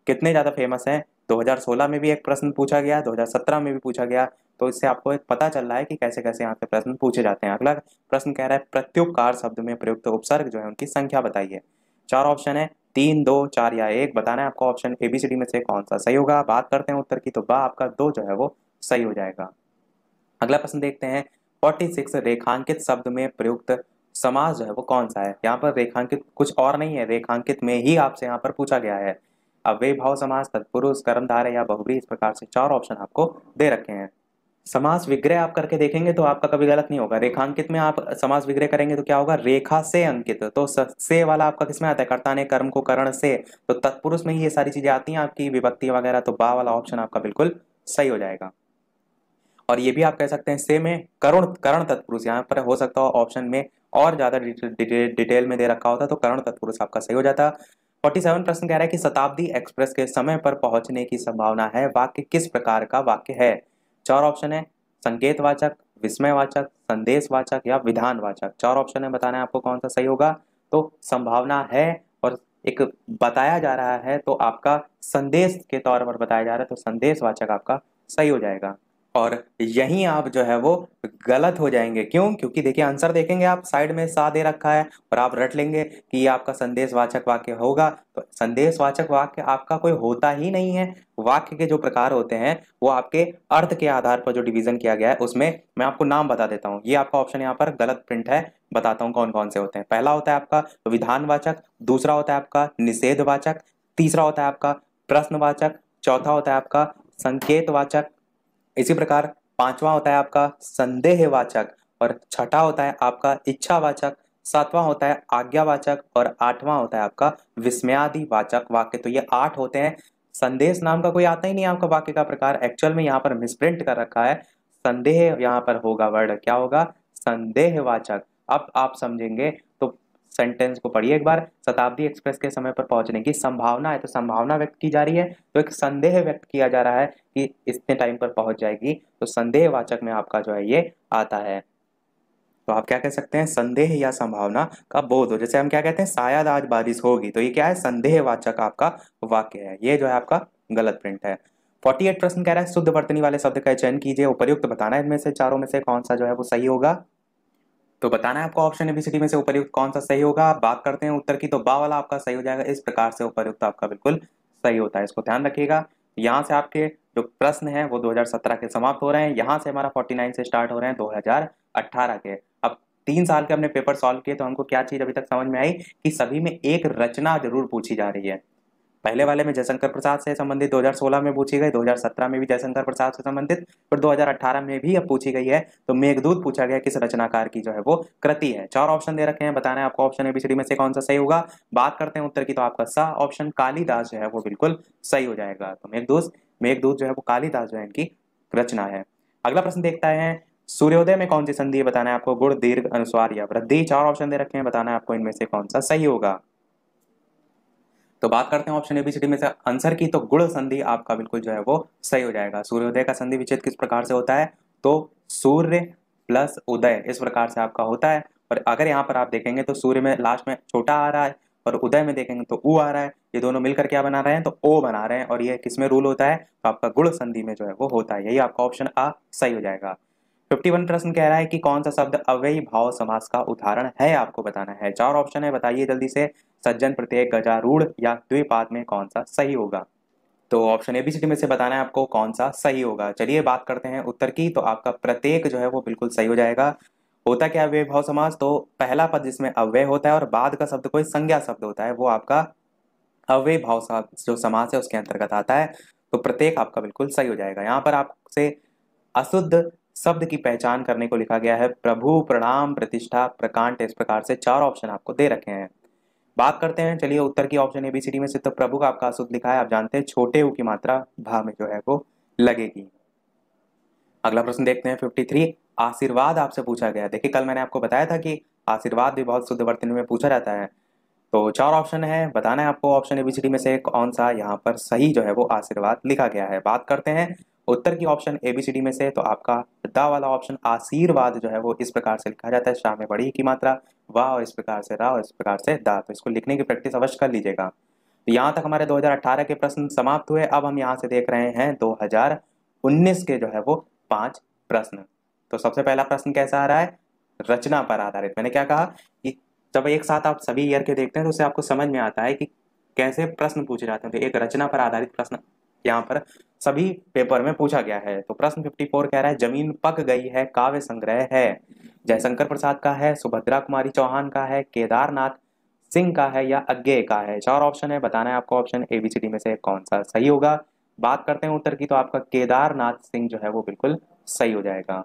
कितने ज्यादा फेमस हैं। 2016 में भी एक प्रश्न पूछा गया, 2017 में भी पूछा गया। तो इससे आपको एक पता चल रहा है कि कैसे कैसे यहाँ से प्रश्न पूछे जाते हैं। अगला प्रश्न कह रहा है प्रत्युपकार शब्द में प्रयुक्त उपसर्ग जो है उनकी संख्या बताइए। चार ऑप्शन है, 3, 2, 4 या 1। बताना है आपको ऑप्शन एबीसीडी में से कौन सा सही होगा। बात करते हैं उत्तर की, तो बा आपका 2 जो है वो सही हो जाएगा। अगला प्रश्न देखते हैं 46, रेखांकित शब्द में प्रयुक्त समास जो है वो कौन सा है? यहाँ पर रेखांकित कुछ और नहीं है, रेखांकित में ही आपसे यहाँ पर पूछा गया है। अव्ययी भाव समास, तत्पुरुष, कर्मधारय या बहुब्रीहि, इस प्रकार से 4 ऑप्शन आपको दे रखे हैं। समास विग्रह आप करके देखेंगे तो आपका कभी गलत नहीं होगा। रेखांकित में आप समास विग्रह करेंगे तो क्या होगा, रेखा से अंकित। तो से वाला आपका किसमें आता है, कर्ता ने कर्म को करण से। तो तत्पुरुष में ही ये सारी चीजें आती हैं आपकी, विभक्ति वगैरह। तो बा वाला ऑप्शन आपका बिल्कुल सही हो जाएगा। और ये भी आप कह सकते हैं से में करण, करण तत्पुरुष यहाँ पर हो सकता हो ऑप्शन में और ज्यादा डिटेल में दे रखा होता, तो करण तत्पुरुष आपका सही हो जाता। 47 प्रश्न कह रहा है कि शताब्दी एक्सप्रेस के समय पर पहुंचने की संभावना है, वाक्य किस प्रकार का वाक्य है? चार ऑप्शन है, संकेतवाचक, विस्मयवाचक, संदेशवाचक या विधानवाचक? चार ऑप्शन है, बताना है आपको कौन सा सही होगा। तो संभावना है और एक बताया जा रहा है, तो आपका संदेश के तौर पर बताया जा रहा है, तो संदेशवाचक आपका सही हो जाएगा। और यहीं आप जो है वो गलत हो जाएंगे। क्यों? क्योंकि देखिए आंसर देखेंगे आप, साइड में सा दे रखा है और आप रट लेंगे कि ये आपका संदेशवाचक वाक्य होगा। तो संदेशवाचक वाक्य आपका कोई होता ही नहीं है। वाक्य के जो प्रकार होते हैं वो आपके अर्थ के आधार पर जो डिवीजन किया गया है, उसमें मैं आपको नाम बता देता हूँ। ये आपका ऑप्शन यहाँ पर गलत प्रिंट है, बताता हूँ कौन कौन से होते हैं। पहला होता है आपका विधानवाचक, दूसरा होता है आपका निषेधवाचक, तीसरा होता है आपका प्रश्नवाचक, चौथा होता है आपका संकेतवाचक, इसी प्रकार पांचवा होता है आपका संदेहवाचक, और छठा होता है आपका इच्छावाचक, सातवां होता है आज्ञावाचक, और आठवां होता है आपका विस्मयादिवाचक वाक्य। तो ये 8 होते हैं। संदेश नाम का कोई आता ही नहीं आपका वाक्य का प्रकार, एक्चुअल में यहाँ पर मिसप्रिंट कर रखा है। संदेह यहाँ पर होगा वर्ड, क्या होगा, संदेहवाचक। अब आप समझेंगे तो सेंटेंस को पढ़िए एक बार। शताब्दी एक्सप्रेस के समय पर पहुंचने की संभावना है, तो संभावना व्यक्त की जा रही है, तो एक संदेह व्यक्त किया जा रहा है कि इतने टाइम पर पहुंच जाएगी, तो संदेहवाचक में आपका जो है ये आता है। तो आप क्या कह सकते हैं, संदेह या संभावना का बोध हो। जैसे हम क्या कहते हैं, शायद आज बारिश होगी, तो ये क्या है, संदेहवाचक आपका वाक्य है। ये जो है आपका गलत प्रिंट है। 48 प्रश्न कह रहा है शुद्ध वर्तनी वाले शब्द का चयन कीजिए, उपर्युक्त बताना है इनमें से चारों में से कौन सा जो है वो सही होगा। तो बताना है आपको ऑप्शन एबीसीडी में से उपर्युक्त कौन सा सही होगा। आप बात करते हैं उत्तर की, तो बा वाला आपका सही हो जाएगा। इस प्रकार से उपर्युक्त आपका बिल्कुल सही होता है, इसको ध्यान रखिएगा। यहाँ से आपके जो प्रश्न है वो 2017 के समाप्त हो रहे हैं। यहाँ से हमारा 49 से स्टार्ट हो रहे हैं 2018 के। अब 3 साल के हमने पेपर सॉल्व किए, तो हमको क्या चीज अभी तक समझ में आई कि सभी में एक रचना जरूर पूछी जा रही है। पहले वाले में जयशंकर प्रसाद से संबंधित 2016 में पूछी गई, 2017 में भी जयशंकर प्रसाद से संबंधित, फिर 2018 में भी अब पूछी गई है। तो मेघदूत पूछा गया किस रचनाकार की जो है वो कृति है। 4 ऑप्शन दे रखे हैं, बताना है आपको ऑप्शन एबीसीडी में से कौन सा सही होगा। बात करते हैं उत्तर की, तो आपका सा ऑप्शन कालिदास जो है वो बिल्कुल सही हो जाएगा। तो मेघदूत जो है वो कालिदास जो है इनकी रचना है। अगला प्रश्न देखता है, सूर्योदय में कौन सी संधि है, बताना है आपको गुण, दीर्घ, अनुस्वार या वृद्धि। 4 ऑप्शन दे रखे हैं, बताना है आपको इनमें से कौन सा सही होगा। तो बात करते हैं ऑप्शन एबीसीडी में से आंसर की, तो गुण संधि आपका बिल्कुल जो है वो सही हो जाएगा। सूर्योदय का संधि विच्छेद किस प्रकार से होता है, तो सूर्य प्लस उदय इस प्रकार से आपका होता है। और अगर यहाँ पर आप देखेंगे तो सूर्य में लास्ट में छोटा आ रहा है और उदय में देखेंगे तो ऊ आ रहा है, ये दोनों मिलकर क्या बना रहे हैं, तो ओ बना रहे हैं। और ये किसमें रूल होता है, तो आपका गुण संधि में जो है वो होता है। यही आपका ऑप्शन आ सही हो जाएगा। 51 प्रश्न कह रहा है कि कौन सा शब्द अव्ययी भाव समास का उदाहरण है, आपको बताना है। 4 ऑप्शन है, बताइए जल्दी से। सज्जन, प्रत्येक, गजारूढ़ या द्विपाद में कौन सा सही होगा। तो ऑप्शन एबीसीडी में से बताना है आपको कौन सा सही होगा। चलिए बात करते हैं उत्तर की, तो आपका प्रत्येक जो है वो बिल्कुल सही हो जाएगा। होता क्या अव्ययी भाव समास, तो पहला पद जिसमें अव्यय होता है और बाद का शब्द कोई संज्ञा शब्द होता है, वो आपका अव्ययी भाव जो समास है उसके अंतर्गत आता है। तो प्रत्येक आपका बिल्कुल सही हो जाएगा। यहाँ पर आपसे अशुद्ध शब्द की पहचान करने को लिखा गया है, प्रभु, प्रणाम, प्रतिष्ठा, प्रकांड, इस प्रकार से 4 ऑप्शन आपको दे रखे हैं। बात करते हैं चलिए उत्तर की ऑप्शन एबीसीडी में से, तो प्रभु का आपका अशुद्ध लिखा है। आप जानते हैं छोटे ऊ की मात्रा भा में जो है वो लगेगी। अगला प्रश्न देखते हैं 53, आशीर्वाद आपसे पूछा गया। देखिए कल मैंने आपको बताया था कि आशीर्वाद भी बहुत शुद्ध वर्तनी में पूछा जाता है। तो 4 ऑप्शन है, बताना है आपको ऑप्शन एबीसीडी में से कौन सा यहाँ पर सही जो है वो आशीर्वाद लिखा गया है। बात करते हैं उत्तर की ऑप्शन एबीसीडी में से, तो आपका दा वाला ऑप्शन आशीर्वाद जो है वो इस प्रकार से लिखा जाता है, शाह में बड़ी की मात्रा वाह और इस प्रकार से रा और इस प्रकार से दा। तो इसको लिखने की प्रैक्टिस अवश्य कर लीजिएगा। तो यहाँ तक हमारे 2018 के प्रश्न समाप्त हुए। अब हम यहाँ से देख रहे हैं 2019 के जो है वो 5 प्रश्न। तो सबसे पहला प्रश्न कैसा आ रहा है, रचना पर आधारित। मैंने क्या कहा कि जब एक साथ आप सभी ईयर के देखते हैं तो उससे आपको समझ में आता है कि कैसे प्रश्न पूछे जाते हैं। तो एक रचना पर आधारित प्रश्न यहाँ पर सभी पेपर में पूछा गया है। तो प्रश्न 54 कह रहा है, जमीन पक गई है काव्य संग्रह है। जयशंकर प्रसाद का है, सुभद्रा कुमारी चौहान का है, केदारनाथ सिंह का है या अज्ञेय का है। 4 ऑप्शन है, बताना है आपको ऑप्शन एबीसीडी में से कौन सा सही होगा। बात करते हैं उत्तर की, तो आपका केदारनाथ सिंह जो है वो बिल्कुल सही हो जाएगा।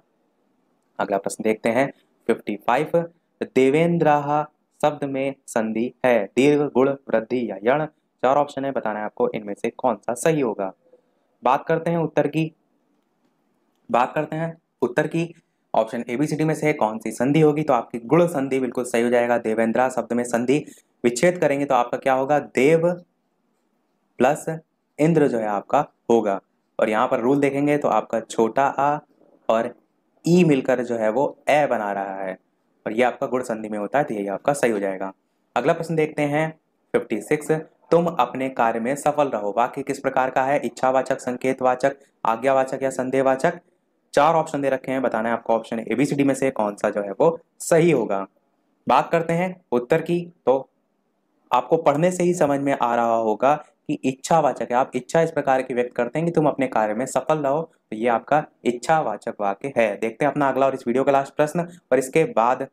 अगला प्रश्न देखते हैं 55, देवेंद्र शब्द में संधि है, दीर्घ, गुण, वृद्धि या यण। 4 ऑप्शन है, बताना है आपको इनमें से कौन सा सही होगा। बात करते हैं उत्तर की ऑप्शन एबीसीडी में से कौन सी संधि होगी। तो आपकी गुण संधि बिल्कुल सही हो जाएगा। देवेंद्र शब्द में संधि विच्छेद करेंगे तो आपका क्या होगा, देव प्लस इंद्र जो है आपका होगा। और यहाँ पर रूल देखेंगे तो आपका छोटा आ और ई मिलकर जो है वो ए बना रहा है और ये आपका गुण संधि में होता है, तो यही आपका सही हो जाएगा। अगला प्रश्न देखते हैं 56, तुम अपने कार्य में सफल रहो। वाक्य किस प्रकार का है, इच्छावाचक, संकेतवाचक, आज्ञावाचक या संदेहवाचक। 4 ऑप्शन दे रखे हैं, बताना है आपको ऑप्शन एबीसीडी में से कौन सा जो है वो सही होगा। बात करते हैं उत्तर की, तो आपको पढ़ने से ही समझ में आ रहा होगा कि इच्छावाचक है। आप इच्छा इस प्रकार की व्यक्त करते हैं कि तुम अपने कार्य में सफल रहो, तो ये आपका इच्छावाचक वाक्य है। देखते हैं अपना अगला और इस वीडियो का लास्ट प्रश्न, और इसके बाद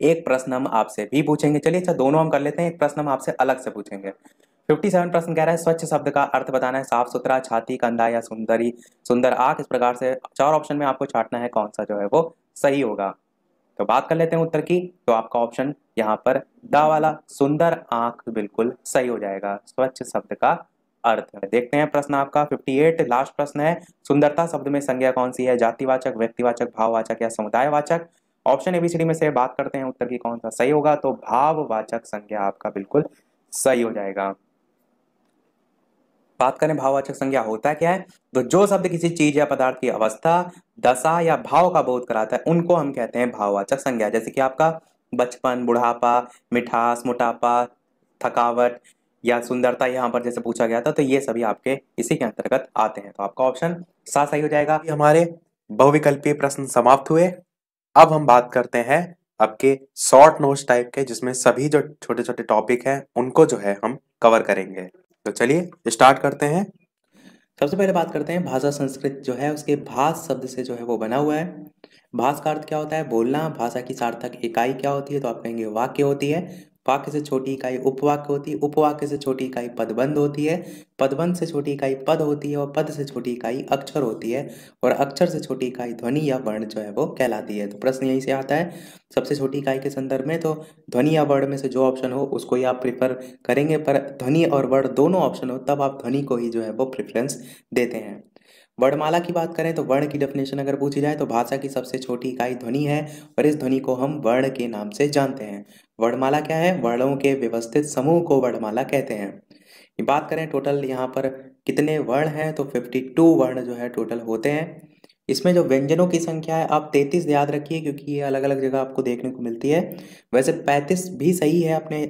एक प्रश्न हम आपसे भी पूछेंगे। चलिए अच्छा दोनों हम कर लेते हैं, एक प्रश्न हम आपसे अलग से पूछेंगे। 57 प्रश्न कह रहा है, स्वच्छ शब्द का अर्थ बताना है, साफ सुथरा, छाती, कंधा या सुंदरी, सुंदर आंख। इस प्रकार से 4 ऑप्शन में आपको छांटना है कौन सा जो है वो सही होगा। तो बात कर लेते हैं उत्तर की, तो आपका ऑप्शन यहाँ पर दा वाला सुंदर आंख बिल्कुल सही हो जाएगा। स्वच्छ शब्द का अर्थ देखते हैं प्रश्न आपका 58 लास्ट प्रश्न है, सुंदरता शब्द में संज्ञा कौन सी है, जातिवाचक, व्यक्तिवाचक, भाववाचक या समुदायवाचक। ऑप्शन एबीसीडी में से बात करते हैं उत्तर की कौन सा सही होगा, तो भाववाचक संज्ञा आपका बिल्कुल सही हो जाएगा। बात करें भाववाचक संज्ञा होता क्या है, तो जो शब्द किसी चीज या पदार्थ की अवस्था, दशा या भाव का बोध कराता है उनको हम कहते हैं भाववाचक संज्ञा। जैसे कि आपका बचपन, बुढ़ापा, मिठास, मोटापा, थकावट या सुंदरता यहाँ पर जैसे पूछा गया था, तो ये सभी आपके इसी के अंतर्गत आते हैं। तो आपका ऑप्शन सा सही हो जाएगा। हमारे बहुविकल्पीय प्रश्न समाप्त हुए। अब हम बात करते हैं आपके शॉर्ट नोट्स टाइप के, जिसमें सभी जो छोटे छोटे टॉपिक हैं उनको जो है हम कवर करेंगे। तो चलिए स्टार्ट करते हैं। सबसे पहले बात करते हैं भाषा संस्कृत जो है उसके भाष शब्द से जो है वो बना हुआ है। भाष का अर्थ क्या होता है, बोलना। भाषा की सार्थक इकाई क्या होती है, तो आप कहेंगे वाक्य होती है। वाक्य से छोटी इकाई उपवाक्य होती है। उपवाक्य से छोटी इकाई पदबंध होती है। पदबंध से छोटी इकाई पद होती है और पद से छोटी इकाई अक्षर होती है। और अक्षर से छोटी इकाई ध्वनि या वर्ण जो है वो कहलाती है। तो प्रश्न यहीं से आता है सबसे छोटी इकाई के संदर्भ में, तो ध्वनि या वर्ण में से जो ऑप्शन हो उसको ही आप प्रिफर करेंगे। पर ध्वनि और वर्ण दोनों ऑप्शन हो तब आप ध्वनि को ही जो है वो प्रेफरेंस देते हैं। वर्णमाला की बात करें तो वर्ण की डेफिनेशन अगर पूछी जाए तो भाषा की सबसे छोटी इकाई ध्वनि है और इस ध्वनि को हम वर्ण के नाम से जानते हैं। वर्णमाला क्या है, वर्णों के व्यवस्थित समूह को वर्णमाला कहते हैं। ये बात करें टोटल यहाँ पर कितने वर्ण हैं, तो 52 वर्ण जो है टोटल होते हैं। इसमें जो व्यंजनों की संख्या है आप 33 याद रखिए, क्योंकि ये अलग अलग जगह आपको देखने को मिलती है। वैसे 35 भी सही है अपने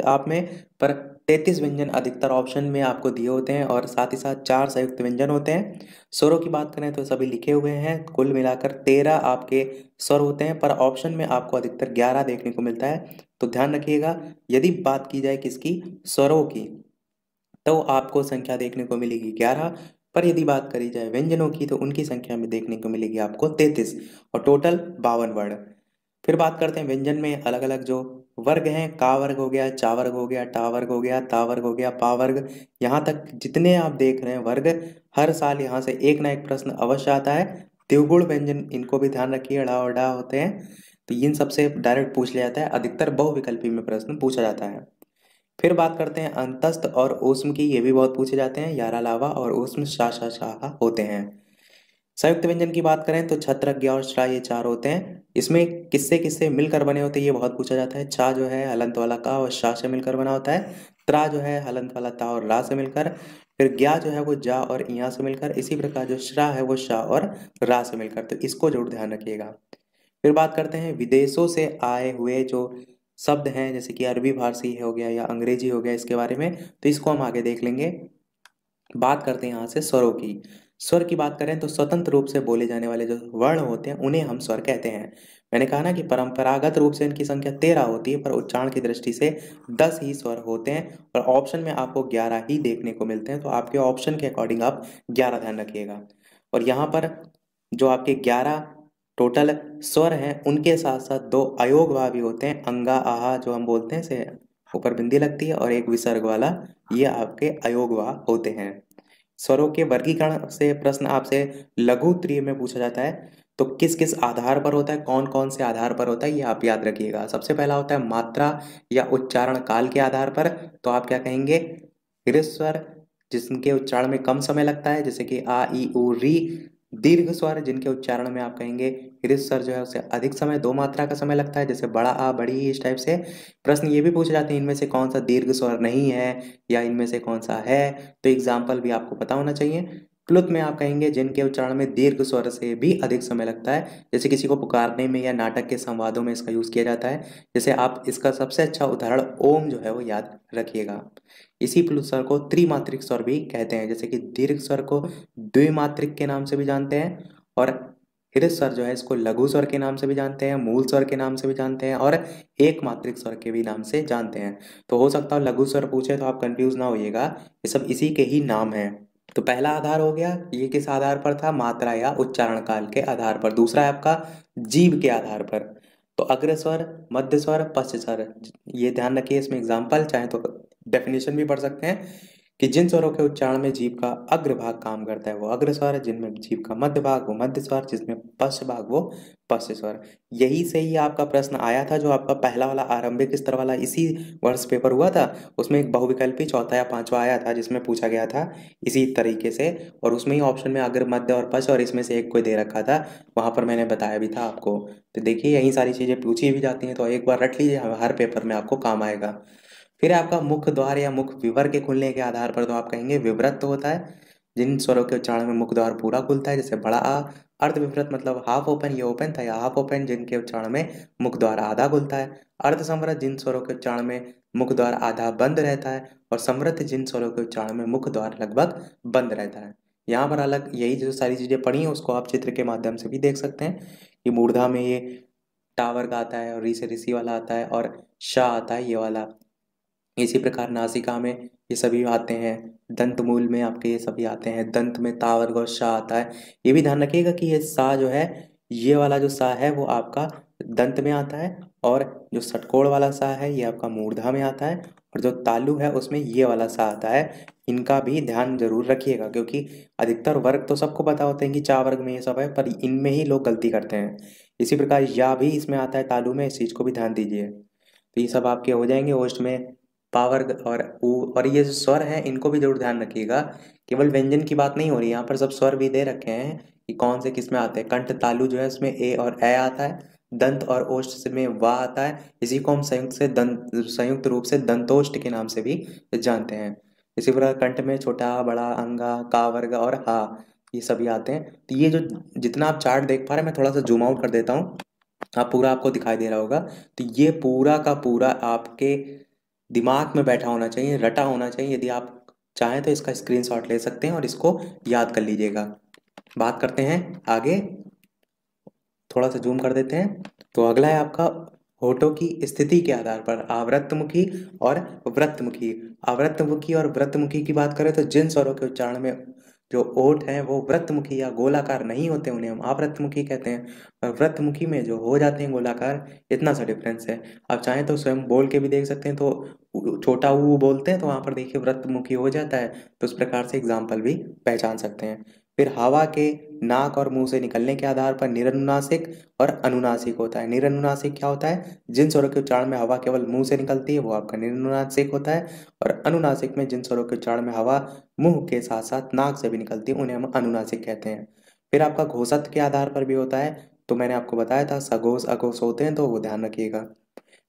आप में, पर 33 व्यंजन अधिकतर ऑप्शन में आपको दिए होते हैं और साथ ही साथ 4 संयुक्त व्यंजन होते हैं। स्वरों की बात करें तो सभी लिखे हुए हैं, कुल मिलाकर 13 आपके स्वर होते हैं, पर ऑप्शन में आपको अधिकतर 11 देखने को मिलता है। तो ध्यान रखिएगा, यदि बात की जाए किसकी, स्वरों की, तो आपको संख्या देखने को मिलेगी 11। पर यदि बात करी जाए व्यंजनों की तो उनकी संख्या में देखने को मिलेगी आपको 33 और टोटल 52 वर्ण। फिर बात करते हैं व्यंजन में अलग अलग जो वर्ग हैं, का वर्ग हो गया, चा वर्ग हो गया, टा वर्ग हो गया, ता वर्ग हो गया, पा वर्ग, यहाँ तक जितने आप देख रहे हैं वर्ग, हर साल यहाँ से एक ना एक प्रश्न अवश्य आता है। द्विगुण व्यंजन इनको भी ध्यान रखिए, ड़ा और डा होते हैं, तो इन सबसे डायरेक्ट पूछ लिया जाता है, अधिकतर बहुविकल्पी में प्रश्न पूछा जाता है। फिर बात करते हैं अंतस्थ और ऊष्म की, ये भी बहुत पूछे जाते हैं, यारा लावा और ऊष्म शा शा शाह होते हैं। संयुक्त व्यंजन की बात करें तो छत्र, ज्ञ और श्रा ये 4 होते हैं। इसमें किससे किससे मिलकर बने होते हैं ये बहुत पूछा जाता है। छा जो है हलंत वाला का और शा से मिलकर बना होता है। त्रा जो है हलंत वाला ता और रा से मिलकर। फिर ज्ञा जो है वो जा और इया से मिलकर। इसी प्रकार जो श्रा है वो शा और रा से मिलकर, तो इसको जरूर ध्यान रखिएगा। फिर बात करते हैं विदेशों से आए हुए जो शब्द हैं, जैसे कि अरबी फारसी हो गया या अंग्रेजी हो गया, इसके बारे में तो इसको हम आगे देख लेंगे। बात करते हैं यहाँ से स्वरों की। स्वर की बात करें तो स्वतंत्र रूप से बोले जाने वाले जो वर्ण होते हैं उन्हें हम स्वर कहते हैं। मैंने कहा ना कि परंपरागत रूप से इनकी संख्या 13 होती है, पर उच्चारण की दृष्टि से 10 ही स्वर होते हैं और ऑप्शन में आपको 11 ही देखने को मिलते हैं। तो आपके ऑप्शन के अकॉर्डिंग आप 11 ध्यान रखिएगा। और यहाँ पर जो आपके 11 टोटल स्वर हैं उनके साथ साथ 2 अयोगवा भी होते हैं, अंगा आहा जो हम बोलते हैं, से ऊपर बिंदी लगती है, और एक विसर्ग वाला, ये आपके अयोगवा होते हैं। स्वरों के वर्गीकरण से प्रश्न आपसे लघु त्रिय में पूछा जाता है, तो किस किस आधार पर होता है, कौन कौन से आधार पर होता है, ये आप याद रखिएगा। सबसे पहला होता है मात्रा या उच्चारण काल के आधार पर, तो आप क्या कहेंगे, ह्रस्व स्वर जिनके उच्चारण में कम समय लगता है, जैसे कि आ ई उ री। दीर्घ स्वर जिनके उच्चारण में आप कहेंगे ह्रस्व स्वर जो है उससे अधिक समय, 2 मात्रा का समय लगता है, जैसे बड़ा आ, बड़ी ई, इस टाइप से। प्रश्न ये भी पूछे जाते हैं इनमें से कौन सा दीर्घ स्वर नहीं है या इनमें से कौन सा है, तो एग्जाम्पल भी आपको पता होना चाहिए। प्लुत में आप कहेंगे जिनके उच्चारण में दीर्घ स्वर से भी अधिक समय लगता है, जैसे किसी को पुकारने में या नाटक के संवादों में इसका यूज किया जाता है। जैसे आप इसका सबसे अच्छा उदाहरण ओम जो है वो याद रखिएगा। इसी प्लुत स्वर को त्रिमात्रिक स्वर भी कहते हैं, जैसे कि दीर्घ स्वर को द्विमात्रिक के नाम से भी जानते हैं, और ह्रस्व स्वर जो है इसको लघु स्वर के नाम से भी जानते हैं, मूल स्वर के नाम से भी जानते हैं, और एक मात्रिक स्वर के भी नाम से जानते हैं। तो हो सकता है लघु स्वर पूछे तो आप कंफ्यूज ना होइएगा, ये सब इसी के ही नाम हैं। तो पहला आधार हो गया, ये किस आधार पर था, मात्रा या उच्चारण काल के आधार पर। दूसरा है आपका जीव के आधार पर, तो अग्र स्वर, मध्य स्वर, पश्च स्वर, ये ध्यान रखिए। इसमें एग्जाम्पल चाहे तो डेफिनेशन भी पढ़ सकते हैं कि जिन स्वरों के उच्चारण में जीभ का अग्र भाग काम करता है वो अग्र स्वर, जिनमें जीभ का मध्य भाग वो मध्य स्वर, जिसमें पश्च भाग वो पश्च स्वर। यही से ही आपका प्रश्न आया था, जो आपका पहला वाला आरंभिक स्तर वाला इसी वर्ष पेपर हुआ था, उसमें एक बहुविकल्पी चौथा या पांचवा आया था जिसमें पूछा गया था इसी तरीके से, और उसमें ही ऑप्शन में अग्र मध्य और पश्च और इसमें से एक कोई दे रखा था, वहां पर मैंने बताया भी था आपको। तो देखिए यही सारी चीजें पूछी भी जाती हैं, तो एक बार रट लीजिए, हर पेपर में आपको काम आएगा। फिर आपका मुख्य द्वार या मुख्य विवर के खुलने के आधार पर तो आप कहेंगे विवृत होता है, जिन स्वरों के उच्चारण में मुख्य द्वार पूरा खुलता है, जैसे बड़ा आ। अर्धविवृत मतलब हाफ ओपन, ये ओपन था या हाफ ओपन, जिनके उच्चारण में मुख्य द्वार आधा खुलता है। अर्ध संवृत, जिन स्वरों के उच्चारण में मुख्य द्वार आधा बंद रहता है। और समृद्ध, जिन स्वरों के उच्चारण में मुख्य द्वार लगभग बंद रहता है। यहाँ पर अलग यही जो सारी चीजें पढ़ी हैं उसको आप चित्र के माध्यम से भी देख सकते हैं, कि मूर्धा में ये टावर का आता है, और री से ऋषि वाला आता है, और शाह आता है ये वाला। इसी प्रकार नासिका में ये सभी आते हैं, दंत मूल में आपके ये सभी आते हैं, दंत में ता वर्ग और शा आता है। ये भी ध्यान रखिएगा कि ये सा जो है, ये वाला जो सा है वो आपका दंत में आता है, और जो षटकोण वाला सा है ये आपका मूर्धा में आता है, और जो तालु है उसमें ये वाला सा आता है। इनका भी ध्यान जरूर रखिएगा, क्योंकि अधिकतर वर्ग तो सबको पता होते हैं कि चा वर्ग में ये सब है, पर इनमें ही लोग गलती करते हैं। इसी प्रकार या भी इसमें आता है तालु में, इस चीज को भी ध्यान दीजिए। तो ये सब आपके हो जाएंगे ओस्ट में पावर और ऊ। और ये जो स्वर हैं इनको भी जरूर ध्यान रखिएगा, केवल व्यंजन की बात नहीं हो रही, यहाँ पर सब स्वर भी दे रखे हैं कि कौन से किस में आते हैं। कंठ तालु जो है उसमें ए और ए आता है, दंत और ओष्ठ में वा आता है। इसी को हम संयुक्त रूप से दंतोष्ठ के नाम से भी जानते हैं। इसी प्रकार कंठ में छोटा बड़ा अंगा का वर्ग और हा, ये सभी आते हैं। तो ये जो जितना आप चार्ट देख पा रहे हैं, मैं थोड़ा सा जूम आउट कर देता हूँ, आप पूरा आपको दिखाई दे रहा होगा। तो ये पूरा का पूरा आपके दिमाग में बैठा होना चाहिए, रटा होना चाहिए। यदि आप चाहें तो इसका स्क्रीनशॉट ले सकते हैं और इसको याद कर लीजिएगा। बात करते हैं आगे, थोड़ा सा जूम कर देते हैं। तो अगला है आपका होठों की स्थिति के आधार पर आवृत्तमुखी और वृत्तमुखी। आवृत्तमुखी और वृत्तमुखी की बात करें तो जिन स्वरों के उच्चारण में जो ओठ हैं वो वृत्तमुखी या गोलाकार नहीं होते उन्हें हम आवृत्तमुखी कहते हैं, और वृत्तमुखी में जो हो जाते हैं गोलाकार, इतना सा डिफरेंस है। आप चाहें तो स्वयं बोल के भी देख सकते हैं, तो छोटा ऊ बोलते हैं तो वहां पर देखिए वृत्तमुखी हो जाता है, तो उस प्रकार से एग्जाम्पल भी पहचान सकते हैं। फिर हवा के नाक और मुंह से निकलने के आधार पर निरनुनासिक और अनुनासिक होता है। निरनुनासिक क्या होता है, जिन स्वरों के उच्चारण में हवा केवल मुंह से निकलती है वो आपका निरनुनासिक होता है, और अनुनासिक में जिन स्वरों के उच्चारण में हवा मुंह के साथ साथ नाक से भी निकलती है उन्हें हम अनुनासिक कहते हैं। फिर आपका घोषत्व के आधार पर भी होता है, तो मैंने आपको बताया था सघोष अघोष होते हैं, तो वो ध्यान रखिएगा।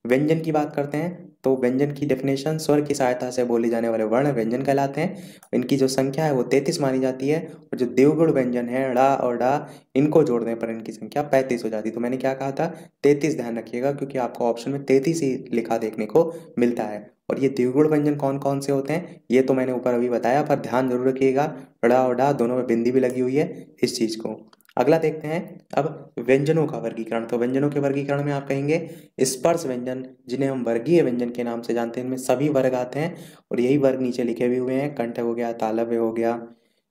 व्यंजन की बात करते हैं, तो व्यंजन की डेफिनेशन, स्वर की सहायता से बोले जाने वाले वर्ण व्यंजन कहलाते हैं। इनकी जो संख्या है वो 33 मानी जाती है, और जो देवगुण व्यंजन है ड़ा और डा, इनको जोड़ने पर इनकी संख्या 35 हो जाती है। तो मैंने क्या कहा था, 33 ध्यान रखिएगा, क्योंकि आपको ऑप्शन में 33 ही लिखा देखने को मिलता है। और ये द्विगुण व्यंजन कौन कौन से होते हैं ये तो मैंने ऊपर अभी बताया, पर ध्यान जरूर रखिएगा, ड़ा और डा दोनों में बिंदी भी लगी हुई है इस चीज को। अगला देखते हैं अब व्यंजनों का वर्गीकरण। तो व्यंजनों के वर्गीकरण में आप कहेंगे स्पर्श व्यंजन, जिन्हें हम वर्गीय व्यंजन के नाम से जानते हैं, इनमें सभी वर्ग आते हैं, और यही वर्ग नीचे लिखे भी हुए हैं। कंठ हो गया, तालव्य हो गया,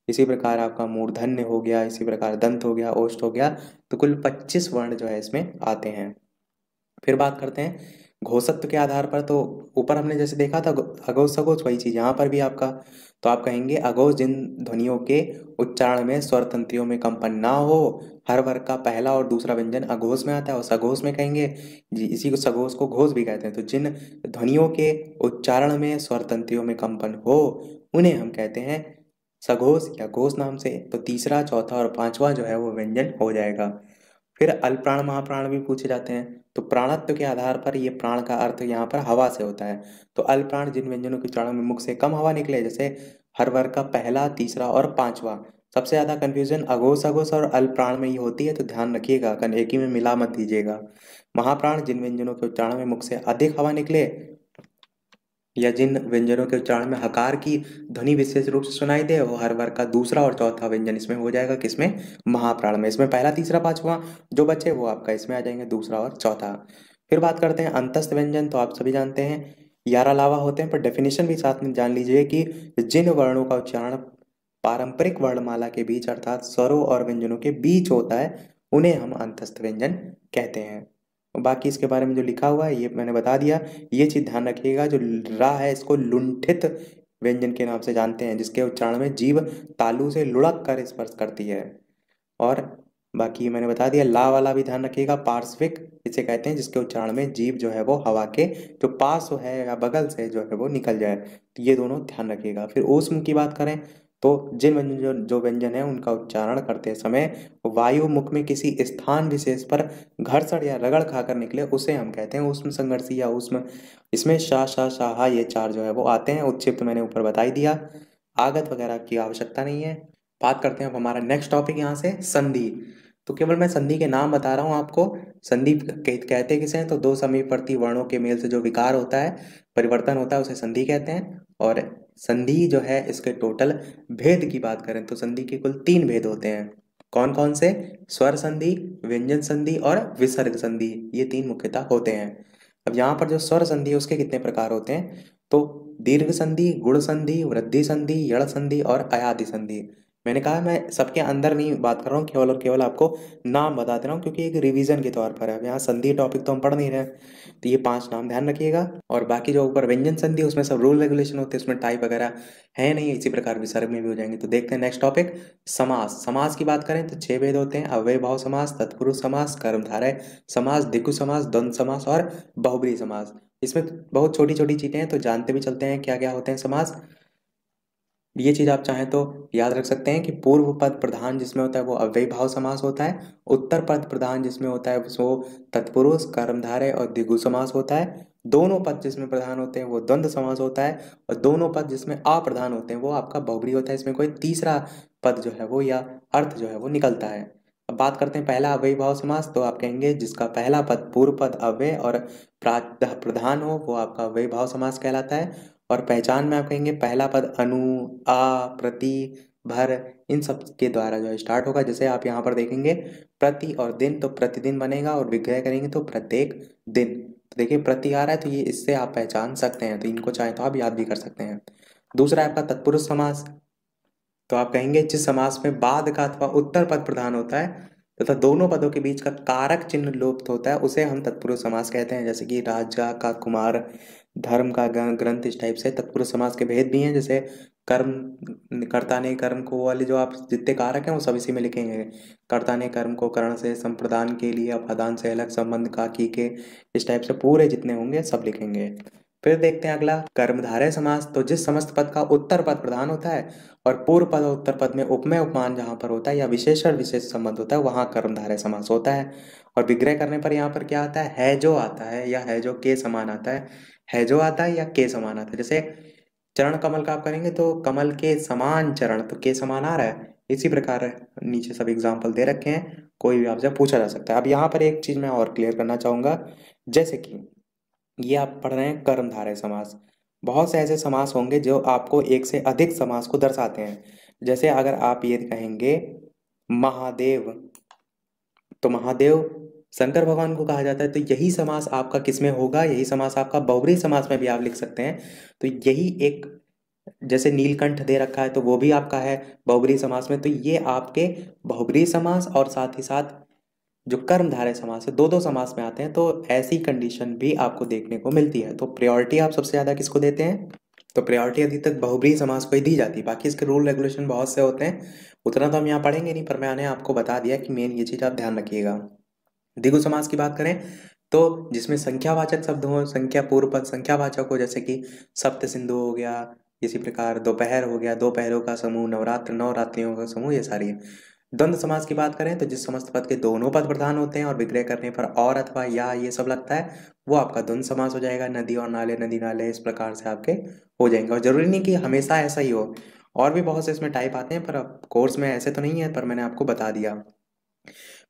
इसी प्रकार आपका मूर्धन्य हो गया, इसी प्रकार दंत हो गया, ओष्ठ हो गया। तो कुल 25 वर्ण जो है इसमें आते हैं। फिर बात करते हैं घोषत्व के आधार पर, तो ऊपर हमने जैसे देखा था अघोष सघोष, वही चीज यहाँ पर भी आपका। तो आप कहेंगे अघोष, जिन ध्वनियों के उच्चारण में स्वर तंत्रियों में कंपन ना हो, हर वर्ग का पहला और दूसरा व्यंजन अघोष में आता है, और सघोष में कहेंगे जी, इसी को सघोष को घोष भी कहते हैं। तो जिन ध्वनियों के उच्चारण में स्वर तंत्रियों में कंपन हो उन्हें हम कहते हैं सघोष या घोष नाम से। तो तीसरा चौथा और पांचवा जो है वो व्यंजन हो जाएगा। फिर अल्पप्राण महाप्राण भी पूछे जाते हैं, तो प्राणत्व के आधार पर ये प्राण का अर्थ यहाँ पर हवा से होता है। तो अल्पप्राण, जिन व्यंजनों के उच्चारण में मुख से कम हवा निकले, जैसे हर वर्ग का पहला, तीसरा और पांचवा। सबसे ज्यादा कंफ्यूजन अघोष अघोष और अल्पप्राण में ही होती है, तो ध्यान रखिएगा, एक ही में मिला मत दीजिएगा। महाप्राण, जिन व्यंजनों के उच्चारण में मुख से अधिक हवा निकले, या जिन व्यंजनों के उच्चारण में हकार की ध्वनि विशेष रूप से सुनाई दे, वो हर वर्ग का दूसरा और चौथा व्यंजन इसमें हो जाएगा, किसमें, महाप्राण में। इसमें पहला, तीसरा, पांचवा जो बचे वो आपका इसमें आ जाएंगे, दूसरा और चौथा। फिर बात करते हैं अंतस्थ व्यंजन, तो आप सभी जानते हैं 11 अलावा होते हैं, पर डेफिनेशन भी साथ में जान लीजिए कि जिन वर्णों का उच्चारण पारंपरिक वर्णमाला के बीच अर्थात स्वरों और व्यंजनों के बीच होता है उन्हें हम अंतस्थ व्यंजन कहते हैं। बाकी इसके बारे में जो लिखा हुआ है ये मैंने बता दिया। ये चीज ध्यान रखिएगा, जो रा है इसको लुंठित व्यंजन के नाम से जानते हैं, जिसके उच्चारण में जीभ तालू से लुढ़क कर स्पर्श करती है। और बाकी मैंने बता दिया, ला वाला भी ध्यान रखिएगा, पार्श्विक इसे कहते हैं, जिसके उच्चारण में जीभ जो है वो हवा के जो पास है या बगल से जो है वो निकल जाए। तो ये दोनों ध्यान रखिएगा। फिर ऊष्म की बात करें तो जिन व्यंजन जो व्यंजन है उनका उच्चारण करते समय वायु मुख में किसी स्थान विशेष पर घर्षण या रगड़ खाकर निकले, उसे हम कहते हैं ऊष्म संघर्षी या ऊष्म। इसमें शा शा शाहा ये चार जो है वो आते हैं। उत्क्षिप्त मैंने ऊपर बता ही दिया, आगत वगैरह की आवश्यकता नहीं है। बात करते हैं अब हमारा नेक्स्ट टॉपिक यहाँ से संधि। तो केवल मैं संधि के नाम बता रहा हूँ आपको। संधि कहते किसे हैं, तो दो समीपवर्ती वर्णों के मेल से जो विकार होता है, परिवर्तन होता है, उसे संधि कहते हैं। और संधि जो है इसके टोटल भेद की बात करें तो संधि के कुल 3 भेद होते हैं। कौन कौन से? स्वर संधि, व्यंजन संधि और विसर्ग संधि, ये 3 मुख्यतः होते हैं। अब यहाँ पर जो स्वर संधि है उसके कितने प्रकार होते हैं, तो दीर्घ संधि, गुण संधि, वृद्धि संधि, यड़ संधि और अयादि संधि। मैंने कहा मैं सबके अंदर नहीं बात कर रहा हूँ, केवल और केवल आपको नाम बता दे रहा हूँ, क्योंकि एक रिवीजन के तौर पर है। अब यहाँ संधि टॉपिक तो हम पढ़ नहीं रहे हैं, तो ये 5 नाम ध्यान रखिएगा। और बाकी जो ऊपर व्यंजन संधि उसमें सब रूल रेगुलेशन होते हैं, उसमें टाइप वगैरह है नहीं। इसी प्रकार विसर्ग में भी हो जाएंगे। तो देखते हैं नेक्स्ट टॉपिक, समास। समास की बात करें तो 6 भेद होते हैं, अव्यय भाव समास, तत्पुरुष समास, कर्मधारय समास, दिक्खु समास, द्वंद्व समास और बहुब्रीहि समास। इसमें बहुत छोटी छोटी चीजें हैं, तो जानते भी चलते हैं क्या क्या होते हैं समास। ये चीज आप चाहें तो याद रख सकते हैं कि पूर्व पद प्रधान जिसमें होता है वो अव्ययी भाव समास होता है, उत्तर पद प्रधान जिसमें होता है वो तत्पुरुष, कर्मधारय और द्विगु समास होता है, दोनों पद जिसमें प्रधान होते हैं वो द्वंद्व समास होता है, और दोनों पद जिसमें अप्रधान होते हैं वो आपका बहुब्रीहि होता है। इसमें कोई तीसरा पद जो है वो या अर्थ जो है वो निकलता है। अब बात करते हैं पहला अव्ययी भाव समास, तो आप कहेंगे जिसका पहला पद पूर्व पद अव्यय और प्रधान हो वो आपका अव्ययी भाव समास कहलाता है। और पहचान में आप कहेंगे पहला पद अनु, आ, प्रति, भर, इन सब के द्वारा जो है स्टार्ट होगा। जैसे आप यहाँ पर देखेंगे प्रति और दिन, तो प्रतिदिन बनेगा, और विग्रह करेंगे तो प्रत्येक दिन। तो देखिए प्रति आ रहा है, तो ये इससे आप पहचान सकते हैं, तो इनको चाहे तो आप याद भी कर सकते हैं। दूसरा है आपका तत्पुरुष समास। तो आप कहेंगे जिस समास में बाद का अथवा उत्तर पद प्रधान होता है तथा दोनों पदों के बीच का कारक चिन्ह लुप्त होता है, उसे हम तत्पुरुष समास कहते हैं। जैसे कि राजा का कुमार, धर्म का ग्रंथ, इस टाइप से तत्पुरुष समास के भेद भी हैं। जैसे कर्म, कर्ता ने कर्म को वाले जो आप जितने कारक हैं वो सब इसी में लिखेंगे। कर्ता ने कर्म को कर्ण से, संप्रदान के लिए अपादान से अलग, संबंध का की के, इस टाइप से पूरे जितने होंगे सब लिखेंगे। फिर देखते हैं अगला कर्मधारय समास। तो जिस समस्त पद का उत्तर पद प्रधान होता है और पूर्व पद और उत्तर पद में उपमेय उपमान जहाँ पर होता है या विशेषण विशेष संबंध होता है वहाँ कर्मधारय समास होता है। और विग्रह करने पर यहाँ पर क्या आता है जो आता है या है जो के समान आता है जो आता है या के समान आता है। जैसे चरण कमल का आप करेंगे तो कमल के समान चरण, तो के समान आ रहा है। इसी प्रकार नीचे सब एग्जाम्पल दे रखे हैं, कोई भी आपसे पूछा जा सकता है। अब यहाँ पर एक चीज मैं और क्लियर करना चाहूंगा, जैसे कि ये आप पढ़ रहे हैं कर्मधारय समास। बहुत से ऐसे समास होंगे जो आपको एक से अधिक समास को दर्शाते हैं। जैसे अगर आप ये कहेंगे महादेव, तो महादेव शंकर भगवान को कहा जाता है, तो यही समास आपका किसमें होगा, यही समास आपका बहुब्रीहि समास में भी आप लिख सकते हैं। तो यही एक, जैसे नीलकंठ दे रखा है तो वो भी आपका है बहुब्रीहि समास में। तो ये आपके बहुब्रीहि समास और साथ ही साथ जो कर्मधारय समास है, दो दो समास में आते हैं। तो ऐसी कंडीशन भी आपको देखने को मिलती है। तो प्रायोरिटी आप सबसे ज्यादा किसको देते हैं, तो प्रायोरिटी अभी तक बहुब्रीहि समास को ही दी जाती है। बाकी इसके रूल रेगुलेशन बहुत से होते हैं, उतना तो हम यहाँ पढ़ेंगे नहीं, पर मैंने आपको बता दिया कि मेन ये चीज आप ध्यान रखिएगा। द्विगु समास की बात करें तो जिसमें संख्यावाचक शब्द हो, संख्या पूर्व पद संख्यावाचक हो, जैसे कि सप्त सिंधु हो गया, इसी प्रकार दोपहर हो गया, दोपहरों का समूह, नवरात्र नवरात्रियों का समूह, ये सारी है। द्वंद्व समास की बात करें तो जिस समस्त पद के दोनों पद प्रधान होते हैं और विग्रह करने पर और अथवा या ये सब लगता है वो आपका द्वंद्व समास हो जाएगा। नदी और नाले, नदी नाले, इस प्रकार से आपके हो जाएंगे। और जरूरी नहीं कि हमेशा ऐसा ही हो, और भी बहुत से इसमें टाइप आते हैं, पर कोर्स में ऐसे तो नहीं है, पर मैंने आपको बता दिया।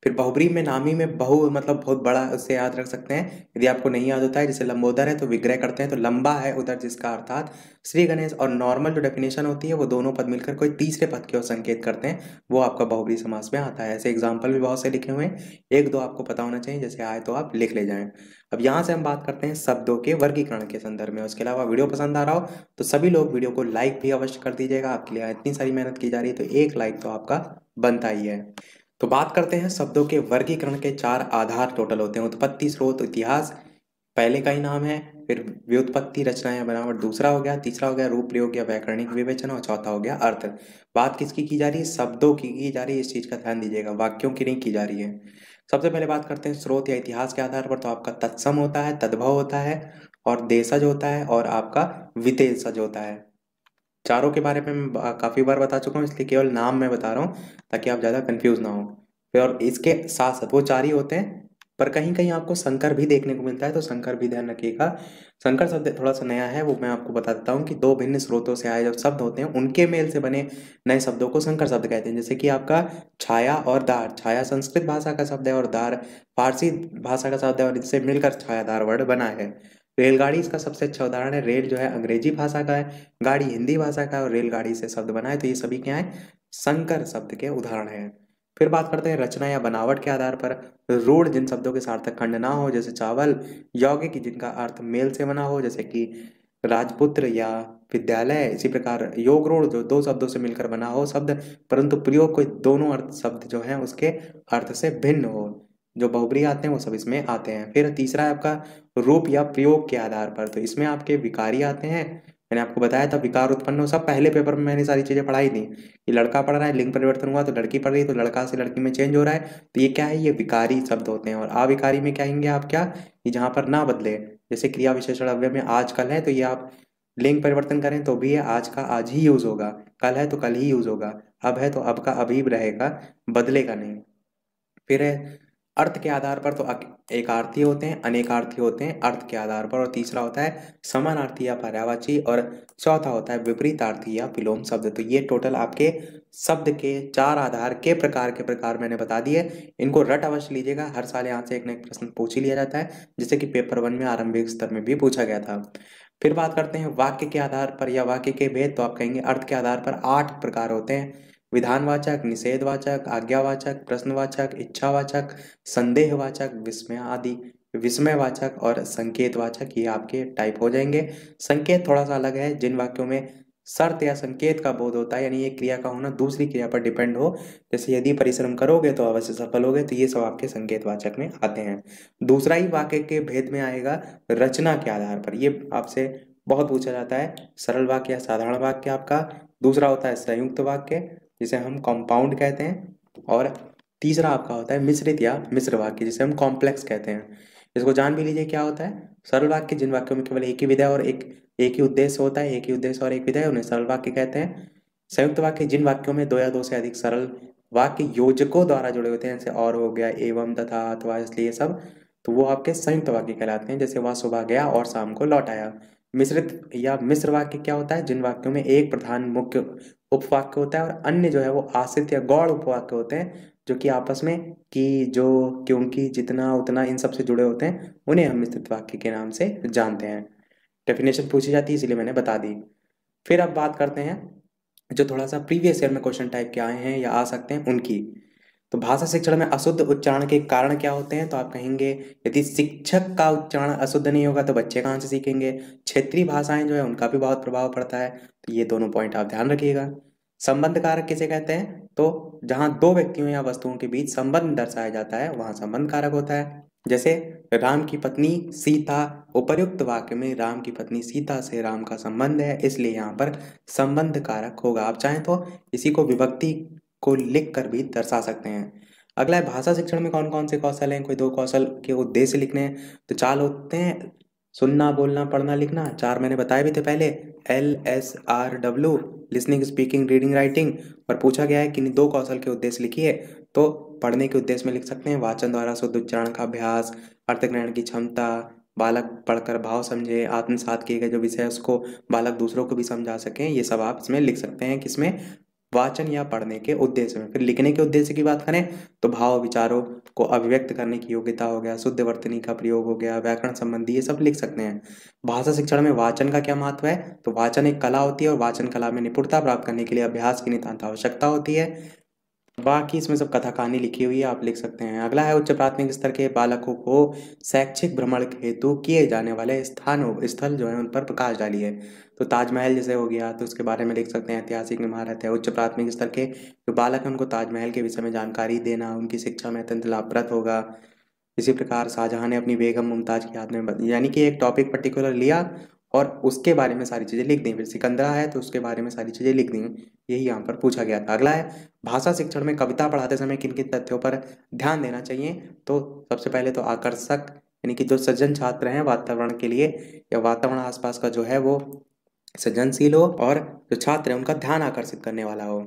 फिर बहुब्रीहि में नामी में बहु मतलब बहुत बड़ा, उससे याद रख सकते हैं। यदि आपको नहीं याद होता है, जैसे लंबोदर है तो विग्रह करते हैं तो लंबा है उदर, जिसका अर्थात श्री गणेश। और नॉर्मल जो डेफिनेशन होती है वो दोनों पद मिलकर कोई तीसरे पद की ओर संकेत करते हैं, वो आपका बहुब्रीहि समास में आता है। ऐसे एग्जाम्पल भी बहुत से लिखे हुए हैं, एक दो आपको पता होना चाहिए, जैसे आए तो आप लिख ले जाएं। अब यहाँ से हम बात करते हैं शब्दों के वर्गीकरण के संदर्भ में। उसके अलावा वीडियो पसंद आ रहा हो तो सभी लोग वीडियो को लाइक भी अवश्य कर दीजिएगा। आपके लिए इतनी सारी मेहनत की जा रही है तो एक लाइक तो आपका बनता ही है। तो बात करते हैं शब्दों के वर्गीकरण के 4 आधार टोटल होते हैं, उत्पत्ति, स्रोत, इतिहास, पहले का ही नाम है, फिर व्युत्पत्ति, रचना या बनावट दूसरा हो गया, तीसरा हो गया रूप प्रयोग या व्याकरणिक विवेचन, और चौथा हो गया अर्थ। बात किसकी की जा रही है? शब्दों की जा रही है, इस चीज का ध्यान दीजिएगा, वाक्यों की नहीं की जा रही है। सबसे पहले बात करते हैं स्रोत या इतिहास के आधार पर, तो आपका तत्सम होता है, तद्भव होता है, और देशज होता है, और आपका विदेशज होता है। चारों के बारे में मैं काफी बार बता चुका हूँ, इसलिए केवल नाम मैं बता रहा हूँ ताकि आप ज्यादा कंफ्यूज ना हो। फिर और इसके साथ साथ वो चार ही होते हैं, पर कहीं कहीं आपको संकर भी देखने को मिलता है, तो संकर भी ध्यान रखिएगा। संकर शब्द थोड़ा सा नया है, वो मैं आपको बता देता हूँ कि दो भिन्न स्रोतों से आए जब शब्द होते हैं उनके मेल से बने नए शब्दों को संकर शब्द कहते हैं। जैसे कि आपका छाया और दार, छाया संस्कृत भाषा का शब्द है और दार फारसी भाषा का शब्द है, और इससे मिलकर छायादार वर्ड बना है। रेलगाड़ी इसका सबसे अच्छा उदाहरण है। रेल जो है अंग्रेजी भाषा का है, गाड़ी हिंदी भाषा का है, और रेलगाड़ी से शब्द बना है, तो ये सभी क्या है? संकर शब्द के उदाहरण हैं। फिर बात करते हैं रचना या बनावट के आधार पर। रूढ़ जिन शब्दों के सार्थक खंड ना हो, जैसे चावल। यौगिक जिनका अर्थ मेल से बना हो, जैसे कि राजपुत्र या विद्यालय। इसी प्रकार योग रूढ़ जो दो शब्दों से मिलकर बना हो शब्द, परंतु प्रयोग कोई दोनों अर्थ शब्द जो है उसके अर्थ से भिन्न हो, जो बहुब्रीहि आते हैं वो सब इसमें आते हैं। फिर तीसरा है आपका रूप या प्रयोग के आधार पर, तो इसमें आपके विकारी आते हैं। मैंने आपको बताया था विकार उत्पन्न हो, सब पहले पेपर में मैंने सारी चीजें पढ़ाई थी कि लड़का पढ़ रहा है, लिंग परिवर्तन हुआ तो लड़की पढ़ रही है, तो लड़का से लड़की में चेंज हो रहा है, तो ये क्या है? ये विकारी शब्द होते हैं। और अविकारी में क्या आएंगे आप? क्या कि जहां पर ना बदले, जैसे क्रिया विशेषण अव्यय में आज कल है, तो ये आप लिंग परिवर्तन करें तो भी ये आज का आज ही यूज होगा, कल है तो कल ही यूज होगा, अब है तो अब का अभी रहेगा, बदलेगा नहीं। फिर है अर्थ के आधार पर, तो एकार्थी होते हैं, अनेकार्थी होते हैं अर्थ के आधार पर, और तीसरा होता है समानार्थी या पर्यायवाची, और चौथा होता है विपरीतार्थी या विलोम शब्द। तो ये टोटल आपके शब्द के चार आधार के प्रकार मैंने बता दिए। इनको रट अवश्य लीजिएगा, हर साल यहाँ से एक ना एक प्रश्न पूछ ही लिया जाता है, जिससे कि पेपर 1 में आरंभिक स्तर में भी पूछा गया था। फिर बात करते हैं वाक्य के आधार पर या वाक्य के भेद, तो आप कहेंगे अर्थ के आधार पर 8 प्रकार होते हैं। विधानवाचक, निषेधवाचक, आज्ञावाचक, प्रश्नवाचक, इच्छावाचक, संदेहवाचक, विस्मय आदि। विस्मयवाचक और संकेतवाचक, ये आपके टाइप हो जाएंगे। संकेत थोड़ा सा अलग है, जिन वाक्यों में शर्त या संकेत का बोध होता है, यानी एक क्रिया का होना दूसरी क्रिया पर डिपेंड हो, जैसे यदि परिश्रम करोगे तो अवश्य सफल होगे, तो ये सब आपके संकेतवाचक में आते हैं। दूसरा ही वाक्य के भेद में आएगा रचना के आधार पर। ये आपसे बहुत पूछा जाता है, सरल वाक्य या साधारण वाक्य आपका। दूसरा होता है संयुक्त वाक्य, जिसे हम कंपाउंड कहते हैं, और तीसरा आपका होता है मिश्रित या मिश्र वाक्य, जिसे हम कॉम्प्लेक्स कहते हैं। इसको जान भी लीजिए क्या होता है। सरल वाक्य जिन वाक्यों में केवल एक ही विधेय और एक ही उद्देश्य होता है, एक ही उद्देश्य और एक विधेय, उन्हें सरल वाक्य कहते हैं। संयुक्त वाक्य जिन वाक्यों में दो या दो से अधिक सरल वाक्य योजकों द्वारा जुड़े होते हैं, जैसे और हो गया, एवं, तथा, अथवा, इसलिए सब, तो वो आपके संयुक्त वाक्य कहलाते हैं। जैसे वह सुबह गया और शाम को लौट आया। मिश्रित या मिश्र वाक्य क्या होता है? जिन वाक्यों में एक प्रधान मुख्य उपवाक्य होता है और अन्य जो है वो आश्रित या गौड़ उपवाक्य होते हैं, जो कि आपस में कि, जो, क्योंकि, जितना, उतना, इन सब से जुड़े होते हैं, उन्हें हम मिश्रित वाक्य के नाम से जानते हैं। डेफिनेशन पूछी जाती है इसलिए मैंने बता दी। फिर अब बात करते हैं जो थोड़ा सा प्रीवियस ईयर में क्वेश्चन टाइप के आए हैं या आ सकते हैं उनकी। तो भाषा शिक्षण में अशुद्ध उच्चारण के कारण क्या होते हैं? तो आप कहेंगे यदि शिक्षक का उच्चारण अशुद्ध नहीं होगा तो बच्चे कहाँ से सीखेंगे? क्षेत्रीय भाषाएं जो है उनका भी बहुत प्रभाव पड़ता है, तो ये दोनों पॉइंट आप ध्यान रखिएगा। संबंध कारक किसे कहते हैं? तो जहां दो व्यक्तियों या वस्तुओं के बीच संबंध दर्शाया जाता है वहां संबंध कारक होता है। जैसे राम की पत्नी सीता, उपर्युक्त वाक्य में राम की पत्नी सीता से राम का संबंध है, इसलिए यहाँ पर संबंध कारक होगा। आप चाहें तो इसी को विभक्ति को लिख कर भी दर्शा सकते हैं। अगला है भाषा शिक्षण में कौन कौन से कौशल हैं? कोई दो कौशल के उद्देश्य लिखने हैं, तो चार होते हैं, सुनना, बोलना, पढ़ना, लिखना। चार मैंने बताए भी थे पहले, LSRW, listening, speaking, reading, writing. और पूछा गया है कि दो कौशल के उद्देश्य लिखिए, तो पढ़ने के उद्देश्य में लिख सकते हैं वाचन द्वारा शुद्ध उच्चारण का अभ्यास, अर्थ ग्रहण की क्षमता, बालक पढ़कर भाव समझे, आत्मसात किए गए जो विषय उसको बालक दूसरों को भी समझा सकें, ये सब आप इसमें लिख सकते हैं। किसमें? वाचन या पढ़ने के उद्देश्य में। फिर लिखने के उद्देश्य की बात करें तो भाव विचारों को अभिव्यक्त करने की योग्यता हो गया, शुद्ध वर्तनी का प्रयोग हो गया, व्याकरण संबंधी, ये सब लिख सकते हैं। भाषा शिक्षण में वाचन का क्या महत्व है? तो वाचन एक कला होती है और वाचन कला में निपुणता प्राप्त करने के लिए अभ्यास की नितांत आवश्यकता होती है। बाकी इसमें सब कथा कहानी लिखी हुई है, आप लिख सकते हैं। अगला है उच्च प्राथमिक स्तर के बालकों को शैक्षिक भ्रमण हेतु किए जाने वाले स्थल जो है उन पर प्रकाश डालिए। तो ताजमहल जैसे हो गया तो उसके बारे में लिख सकते हैं, ऐतिहासिक इमारत है। उच्च प्राथमिक स्तर के जो बालक हैं उनको ताजमहल के विषय में जानकारी देना उनकी शिक्षा में अत्यंत लाभप्रद होगा।
इसी प्रकार शाहजहां ने अपनी बेगम मुमताज की याद में यानी कि एक टॉपिक पर्टिकुलर लिया और उसके बारे में सारी चीज़ें लिख दी। फिर सिकंदरा है तो उसके बारे में सारी चीज़ें लिख दी। यही यहाँ पर पूछा गया था। अगला है भाषा शिक्षण में कविता पढ़ाते समय किन किन तथ्यों पर ध्यान देना चाहिए। तो सबसे पहले तो आकर्षक, यानी कि जो सज्जन छात्र हैं वातावरण के लिए या वातावरण आसपास का जो है वो सृजनशील हो और जो छात्र है उनका ध्यान आकर्षित करने वाला हो।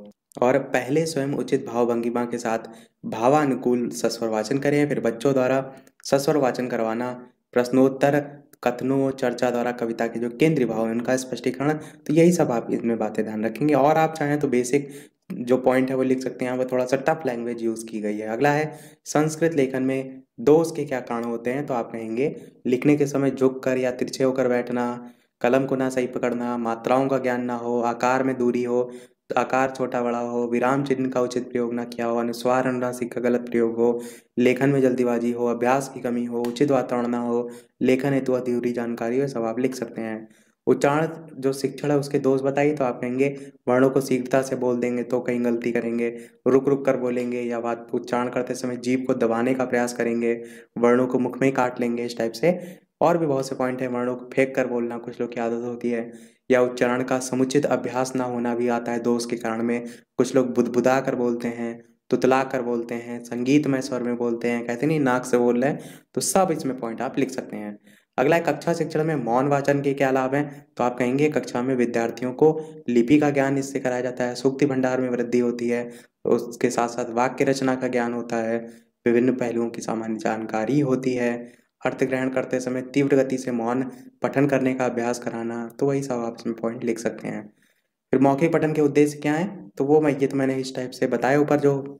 और पहले स्वयं उचित भाव भंगिमा के साथ भावानुकूल सस्वर वाचन करें। फिर बच्चों द्वारा सस्वर वाचन करवाना, प्रश्नोत्तर, कथनों, चर्चा द्वारा कविता के जो केंद्रीय भाव है उनका स्पष्टीकरण। तो यही सब आप इसमें बातें ध्यान रखेंगे। और आप चाहें तो बेसिक जो पॉइंट है वो लिख सकते हैं। यहाँ पर थोड़ा सा टफ लैंग्वेज यूज़ की गई है। अगला है संस्कृत लेखन में दोष के क्या कारण होते हैं। तो आप कहेंगे लिखने के समय झुक कर या तिरछे होकर बैठना, कलम को ना सही पकड़ना, मात्राओं का ज्ञान ना हो, आकार में दूरी हो, आकार छोटा बड़ा हो, विराम चिन्ह का उचित प्रयोग ना किया हो, अनुस्वार अनुनासिक का गलत प्रयोग हो, लेखन में जल्दीबाजी हो, अभ्यास की कमी हो, उचित वातावरण ना हो, लेखन हेतु अधूरी जानकारी हो, सब आप लिख सकते हैं। उच्चारण जो शिक्षण है उसके दोष बताइए। तो आप कहेंगे वर्णों को शीघ्रता से बोल देंगे तो कहीं गलती करेंगे, रुक रुक कर बोलेंगे या बात उच्चारण करते समय जीभ को दबाने का प्रयास करेंगे, वर्णों को मुख में ही काट लेंगे, इस टाइप से। और भी बहुत से पॉइंट है। वर्णों को फेंक कर बोलना कुछ लोग की आदत होती है, या उच्चारण का समुचित अभ्यास ना होना भी आता है दोष के कारण में। कुछ लोग बुदबुदा कर बोलते हैं, तुतला कर बोलते हैं, संगीतमय स्वर में बोलते हैं, कहते नहीं नाक से बोल रहे हैं। तो सब इसमें पॉइंट आप लिख सकते हैं। अगला है कक्षा शिक्षण में मौन वाचन के क्या लाभ हैं। तो आप कहेंगे कक्षा में विद्यार्थियों को लिपि का ज्ञान इससे कराया जाता है, सूक्ति भंडार में वृद्धि होती है, उसके साथ साथ वाक्य रचना का ज्ञान होता है, विभिन्न पहलुओं की सामान्य जानकारी होती है, अर्थ ग्रहण करते समय तीव्र गति से मौन पठन करने का अभ्यास कराना। तो वही सब आप इसमें पॉइंट लिख सकते हैं। फिर मौखिक पठन के उद्देश्य क्या है। तो वो ये तो मैंने इस टाइप से बताया ऊपर, जो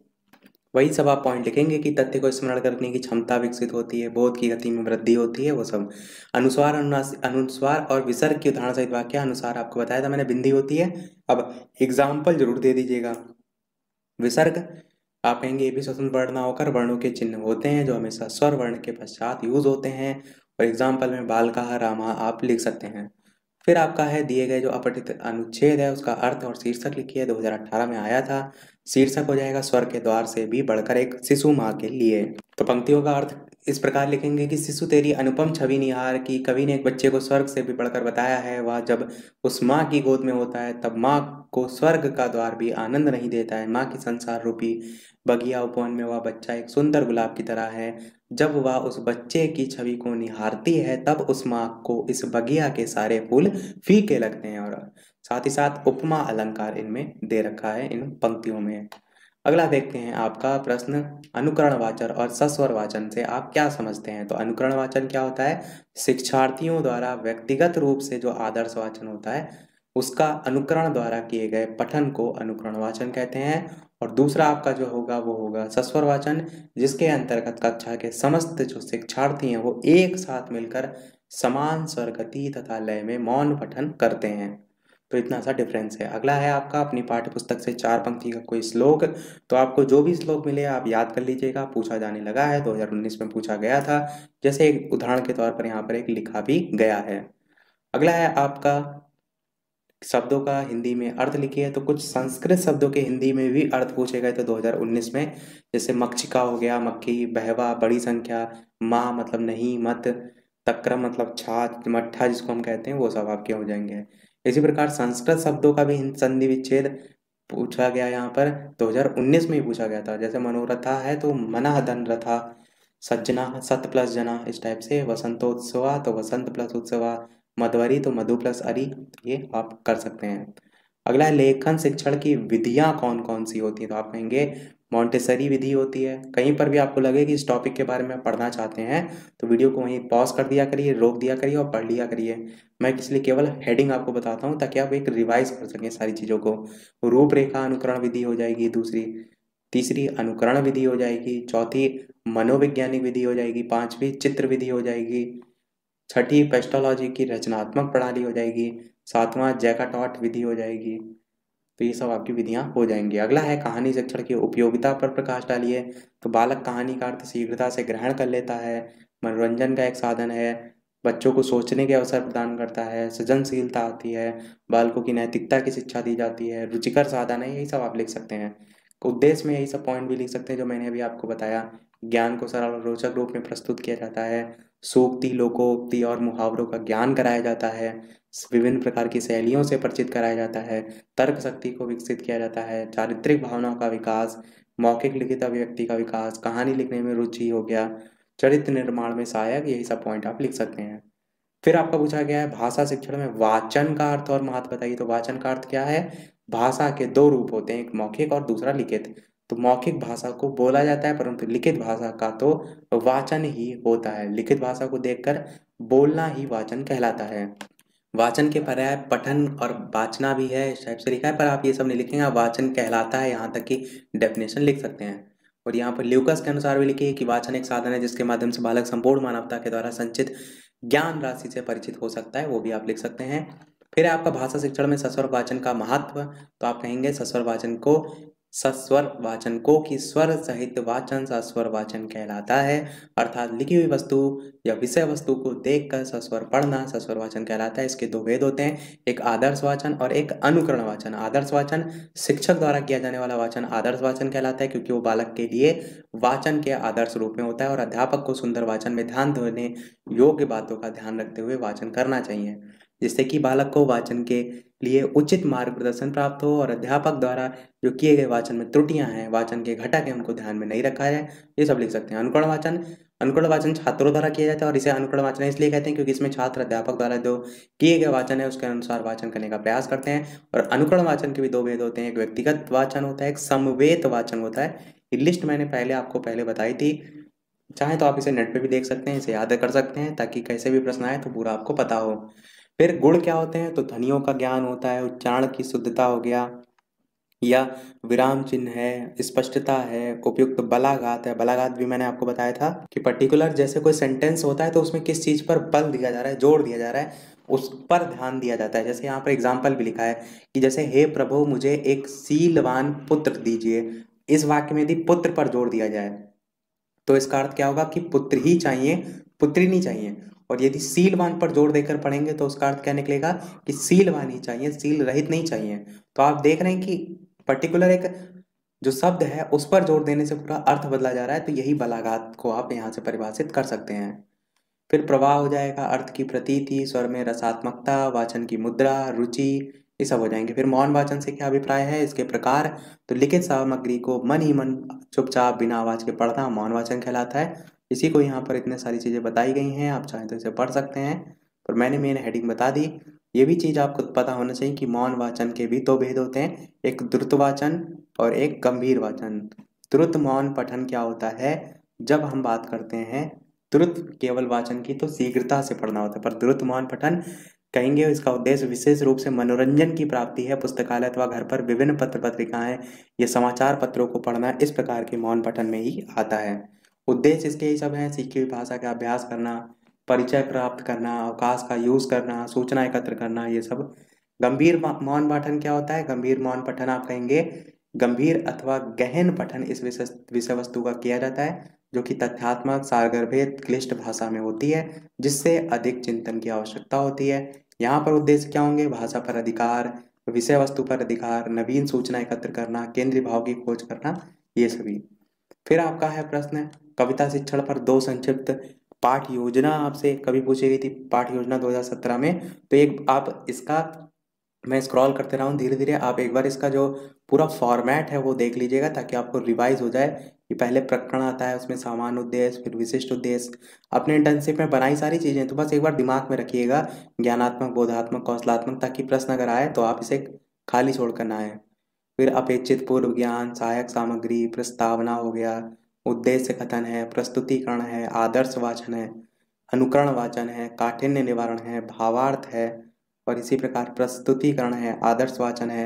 वही सब आप पॉइंट लिखेंगे कि तथ्य को स्मरण करने की क्षमता विकसित होती है, बोध की गति में वृद्धि होती है, वो सब। अनुस्वार अनुस्वार और विसर्ग की उदाहरण सहित वाक्य अनुसार आपको बताया था मैंने, बिंदी होती है। अब एग्जाम्पल जरूर दे दीजिएगा। विसर्ग आप कहेंगे ये भी स्वतंत्र वर्ण ना होकर वर्णों के चिन्ह होते हैं जो हमेशा स्वर वर्ण के पश्चात यूज होते हैं। और एग्जाम्पल में बालका रामा आप लिख सकते हैं। फिर आपका है दिए गए जो अपठित अनुच्छेद है उसका अर्थ और शीर्षक लिखिए। 2018 में आया था। शीर्षक हो जाएगा स्वर के द्वार से भी बढ़कर एक शिशु माँ के लिए। तो पंक्तियों का अर्थ इस प्रकार लिखेंगे कि शिशु तेरी अनुपम छवि निहार की, कवि ने एक बच्चे को स्वर्ग से भी बढ़कर बताया है। वह जब उस माँ की गोद में होता है तब माँ को स्वर्ग का द्वार भी आनंद नहीं देता है। माँ की संसार रूपी बगिया उपवन में वह बच्चा एक सुंदर गुलाब की तरह है। जब वह उस बच्चे की छवि को निहारती है तब उस माँ को इस बगिया के सारे फूल फीके लगते हैं। और साथ ही साथ उपमा अलंकार इनमें दे रखा है इन पंक्तियों में। अगला देखते हैं आपका प्रश्न, अनुकरण वाचन और सस्वर वाचन से आप क्या समझते हैं। तो अनुकरण वाचन क्या होता है, शिक्षार्थियों द्वारा व्यक्तिगत रूप से जो आदर्श वाचन होता है उसका अनुकरण द्वारा किए गए पठन को अनुकरण वाचन कहते हैं। और दूसरा आपका जो होगा वो होगा सस्वर वाचन, जिसके अंतर्गत कक्षा के समस्त जो शिक्षार्थी हैं वो एक साथ मिलकर समान स्वर गति तथा लय में मौन पठन करते हैं। तो इतना सा डिफरेंस है। अगला है आपका अपनी पाठ्य पुस्तक से 4 पंक्ति का कोई श्लोक। तो आपको जो भी श्लोक मिले आप याद कर लीजिएगा, पूछा जाने लगा है, 2019 में पूछा गया था। जैसे एक उदाहरण के तौर पर यहाँ पर एक लिखा भी गया है। अगला है आपका शब्दों का हिंदी में अर्थ लिखिए। तो कुछ संस्कृत शब्दों के हिंदी में भी अर्थ पूछे गए थे 2019 में। जैसे मक्षिका हो गया, मक्खी, बहवा, बड़ी संख्या, माँ मतलब नहीं, मत, तक्रम मतलब छाछ, मट्ठा जिसको हम कहते हैं, वो सब आपके हो जाएंगे। इसी प्रकार संस्कृत शब्दों का भी संधि विच्छेद पूछा गया यहाँ पर 2019 में ही पूछा गया था। जैसे मनोरथा है तो मना धन रथा, सज्जना सत प्लस जना, इस टाइप से। वसंतोत्सवा तो वसंत प्लस उत्सवा, मधुवरी तो मधु प्लस अरी, ये आप कर सकते हैं। अगला है लेखन शिक्षण की विधियां कौन कौन सी होती है। तो आप कहेंगे मॉन्टेसरी विधि होती है। कहीं पर भी आपको लगे कि इस टॉपिक के बारे में पढ़ना चाहते हैं तो वीडियो को वहीं पॉज कर दिया करिए, रोक दिया करिए और पढ़ लिया करिए। मैं इसलिए केवल हेडिंग आपको बताता हूँ ताकि आप एक रिवाइज कर सकें सारी चीज़ों को। रूपरेखा अनुकरण विधि हो जाएगी दूसरी, तीसरी अनुकरण विधि हो जाएगी, चौथी मनोवैज्ञानिक विधि हो जाएगी, पांचवी चित्र विधि हो जाएगी, छठी पेस्टोलॉजी की रचनात्मक प्रणाली हो जाएगी, सातवां जैकाटॉट विधि हो जाएगी। तो ये सब आपकी विधियां हो जाएंगी। अगला है कहानी शिक्षण की उपयोगिता पर प्रकाश डालिए। तो बालक कहानी का अर्थ शीघ्रता से ग्रहण कर लेता है, मनोरंजन का एक साधन है, बच्चों को सोचने के अवसर प्रदान करता है, सृजनशीलता आती है, बालकों की नैतिकता की शिक्षा दी जाती है, रुचिकर साधन है, यही सब आप लिख सकते हैं। उद्देश्य में यही सब पॉइंट भी लिख सकते हैं जो मैंने अभी आपको बताया। ज्ञान को सरल और रोचक रूप में प्रस्तुत किया जाता है, सूक्ति, लोकोक्ति और मुहावरों का ज्ञान कराया जाता है, विभिन्न प्रकार की शैलियों से परिचित कराया जाता है, तर्क शक्ति को विकसित किया जाता है, चारित्रिक भावनाओं का विकास, मौखिक लिखित अभिव्यक्ति का विकास, कहानी लिखने में रुचि हो गया, चरित्र निर्माण में सहायक, यही सब पॉइंट आप लिख सकते हैं। फिर आपका पूछा गया है भाषा शिक्षण में वाचन का अर्थ और महत्व बताइए। तो वाचन का अर्थ क्या है? भाषा के दो रूप होते हैं, एक मौखिक और दूसरा लिखित। तो मौखिक भाषा को बोला जाता है, परंतु लिखित भाषा का तो वाचन ही होता है। लिखित भाषा को देखकर बोलना ही वाचन कहलाता है। वाचन के पर्याय पठन और वाचना भी है, इस टाइप से लिखा है, पर आप ये सब नहीं लिखेंगे, आप वाचन कहलाता है यहाँ तक की डेफिनेशन लिख सकते हैं। और यहाँ पर ल्यूकास के अनुसार भी लिखिए कि वाचन एक साधन है जिसके माध्यम से बालक संपूर्ण मानवता के द्वारा संचित ज्ञान राशि से परिचित हो सकता है, वो भी आप लिख सकते हैं। फिर आपका भाषा शिक्षण में सस्वर वाचन का महत्व, तो आप कहेंगे सस्वर वाचन को कि स्वर सहित वाचन सस्वर वाचन कहलाता है, अर्थात लिखी हुई वस्तु या विषय वस्तु को देखकर सस्वर पढ़ना सस्वर वाचन कहलाता है। इसके दो भेद होते हैं, एक आदर्श वाचन और एक अनुकरण वाचन। आदर्श वाचन शिक्षक द्वारा किया जाने वाला वाचन आदर्श वाचन कहलाता है, क्योंकि वो बालक के लिए वाचन के आदर्श रूप में होता है, और अध्यापक को सुंदर वाचन में ध्यान देने योग्य बातों का ध्यान रखते हुए वाचन करना चाहिए, जिससे कि बालक को वाचन के लिए उचित मार्गदर्शन प्राप्त हो और अध्यापक द्वारा जो किए गए वाचन में त्रुटियां हैं, वाचन के घटक हैं, उनको ध्यान में नहीं रखा जाए। ये सब लिख सकते हैं। अनुकरण वाचन छात्रों द्वारा किया जाता है, और इसे अनुकरण वाचन इसलिए कहते हैं क्योंकि इसमें छात्र अध्यापक द्वारा जो किए गए वाचन है उसके अनुसार वाचन करने का प्रयास करते हैं। और अनुकरण वाचन के भी दो भेद होते हैं, एक व्यक्तिगत वाचन होता है, एक समवेत वाचन होता है। ये लिस्ट मैंने आपको पहले बताई थी, चाहे तो आप इसे नेट पे भी देख सकते हैं, इसे याद कर सकते हैं, ताकि कैसे भी प्रश्न आए तो पूरा आपको पता हो। फिर गुण क्या होते हैं? तो ध्वनियों का ज्ञान होता है, उच्चारण की शुद्धता हो गया, या विराम चिन्ह है, स्पष्टता है, उपयुक्त बलाघात है। बलाघात भी मैंने आपको बताया था कि पर्टिकुलर जैसे कोई सेंटेंस होता है तो उसमें किस चीज पर बल दिया जा रहा है, जोर दिया जा रहा है, उस पर ध्यान दिया जाता है। जैसे यहाँ पर एग्जाम्पल भी लिखा है कि जैसे हे प्रभु मुझे एक शीलवान पुत्र दीजिए, इस वाक्य में यदि पुत्र पर जोर दिया जाए तो इसका अर्थ क्या होगा कि पुत्र ही चाहिए, पुत्री नहीं चाहिए। और यदि सीलवान पर जोर देकर पढ़ेंगे तो उसका अर्थ क्या निकलेगा कि सीलवान ही चाहिए, सील रहित नहीं चाहिए। तो आप देख रहे हैं कि पर्टिकुलर एक जो शब्द है उस पर जोर देने से पूरा अर्थ बदला जा रहा है, तो यही बलाघात को आप यहाँ से परिभाषित कर सकते हैं। फिर प्रवाह हो जाएगा, अर्थ की प्रतीति, स्वर में रसात्मकता, वाचन की मुद्रा, रुचि, ये सब हो जाएंगे। फिर मौन वाचन से क्या अभिप्राय है, इसके प्रकार। तो लिखित सामग्री को मन ही मन चुपचाप बिना आवाज के पढ़ना मौन वाचन कहलाता है। इसी को यहाँ पर इतने सारी चीजें बताई गई हैं, आप चाहें तो इसे पढ़ सकते हैं, पर मैंने मेन हेडिंग बता दी। ये भी चीज आपको पता होना चाहिए कि मौन वाचन के भी दो भेद होते हैं, एक द्रुत वाचन और एक गंभीर वाचन। द्रुत मौन पठन क्या होता है? जब हम बात करते हैं द्रुत केवल वाचन की तो शीघ्रता से पढ़ना होता है, पर द्रुत मौन पठन कहेंगे इसका उद्देश्य विशेष रूप से मनोरंजन की प्राप्ति है। पुस्तकालय अथवा घर पर विभिन्न पत्र पत्रिकाएं या समाचार पत्रों को पढ़ना इस प्रकार के मौन पठन में ही आता है। उद्देश्य इसके ही सब हैं, सीखी हुई भाषा का अभ्यास करना, परिचय प्राप्त करना, अवकाश का यूज करना, सूचना एकत्र करना, ये सब। गंभीर मौन पठन क्या होता है? गंभीर मौन पठन आप कहेंगे गंभीर अथवा गहन पठन इस विषय वस्तु का किया जाता है, जो कि तथ्यात्मक, सारगर्भित, क्लिष्ट भाषा में होती है, जिससे अधिक चिंतन की आवश्यकता होती है। यहाँ पर उद्देश्य क्या होंगे? भाषा पर अधिकार, विषय वस्तु पर अधिकार, नवीन सूचना एकत्र करना, केंद्रीय भाव की खोज करना, ये सभी। फिर आपका है प्रश्न कविता शिक्षण पर दो संक्षिप्त पाठ योजना आपसे कभी पूछी गई थी, पाठ योजना 2017 में। तो एक आप इसका, मैं स्क्रॉल करते रहा हूँ धीरे धीरे, आप एक बार इसका जो पूरा फॉर्मेट है वो देख लीजिएगा, ताकि आपको रिवाइज हो जाए कि पहले प्रकरण आता है, उसमें सामान्य उद्देश्य, फिर विशिष्ट उद्देश्य। अपने इंटर्नशिप में बनाई सारी चीजें, तो बस एक बार दिमाग में रखिएगा, ज्ञानात्मक, बोधात्मक, कौशलात्मक, ताकि प्रश्न अगर आए तो आप इसे खाली छोड़कर ना आए। फिर अपेक्षित पूर्व ज्ञान, सहायक सामग्री, प्रस्तावना हो गया, उद्देश्य कथन है, प्रस्तुतिकरण है, आदर्श वाचन है, अनुकरण वाचन है, काठिन्य निवारण है, भावार्थ है, और इसी प्रकार प्रस्तुतिकरण है, आदर्श वाचन है,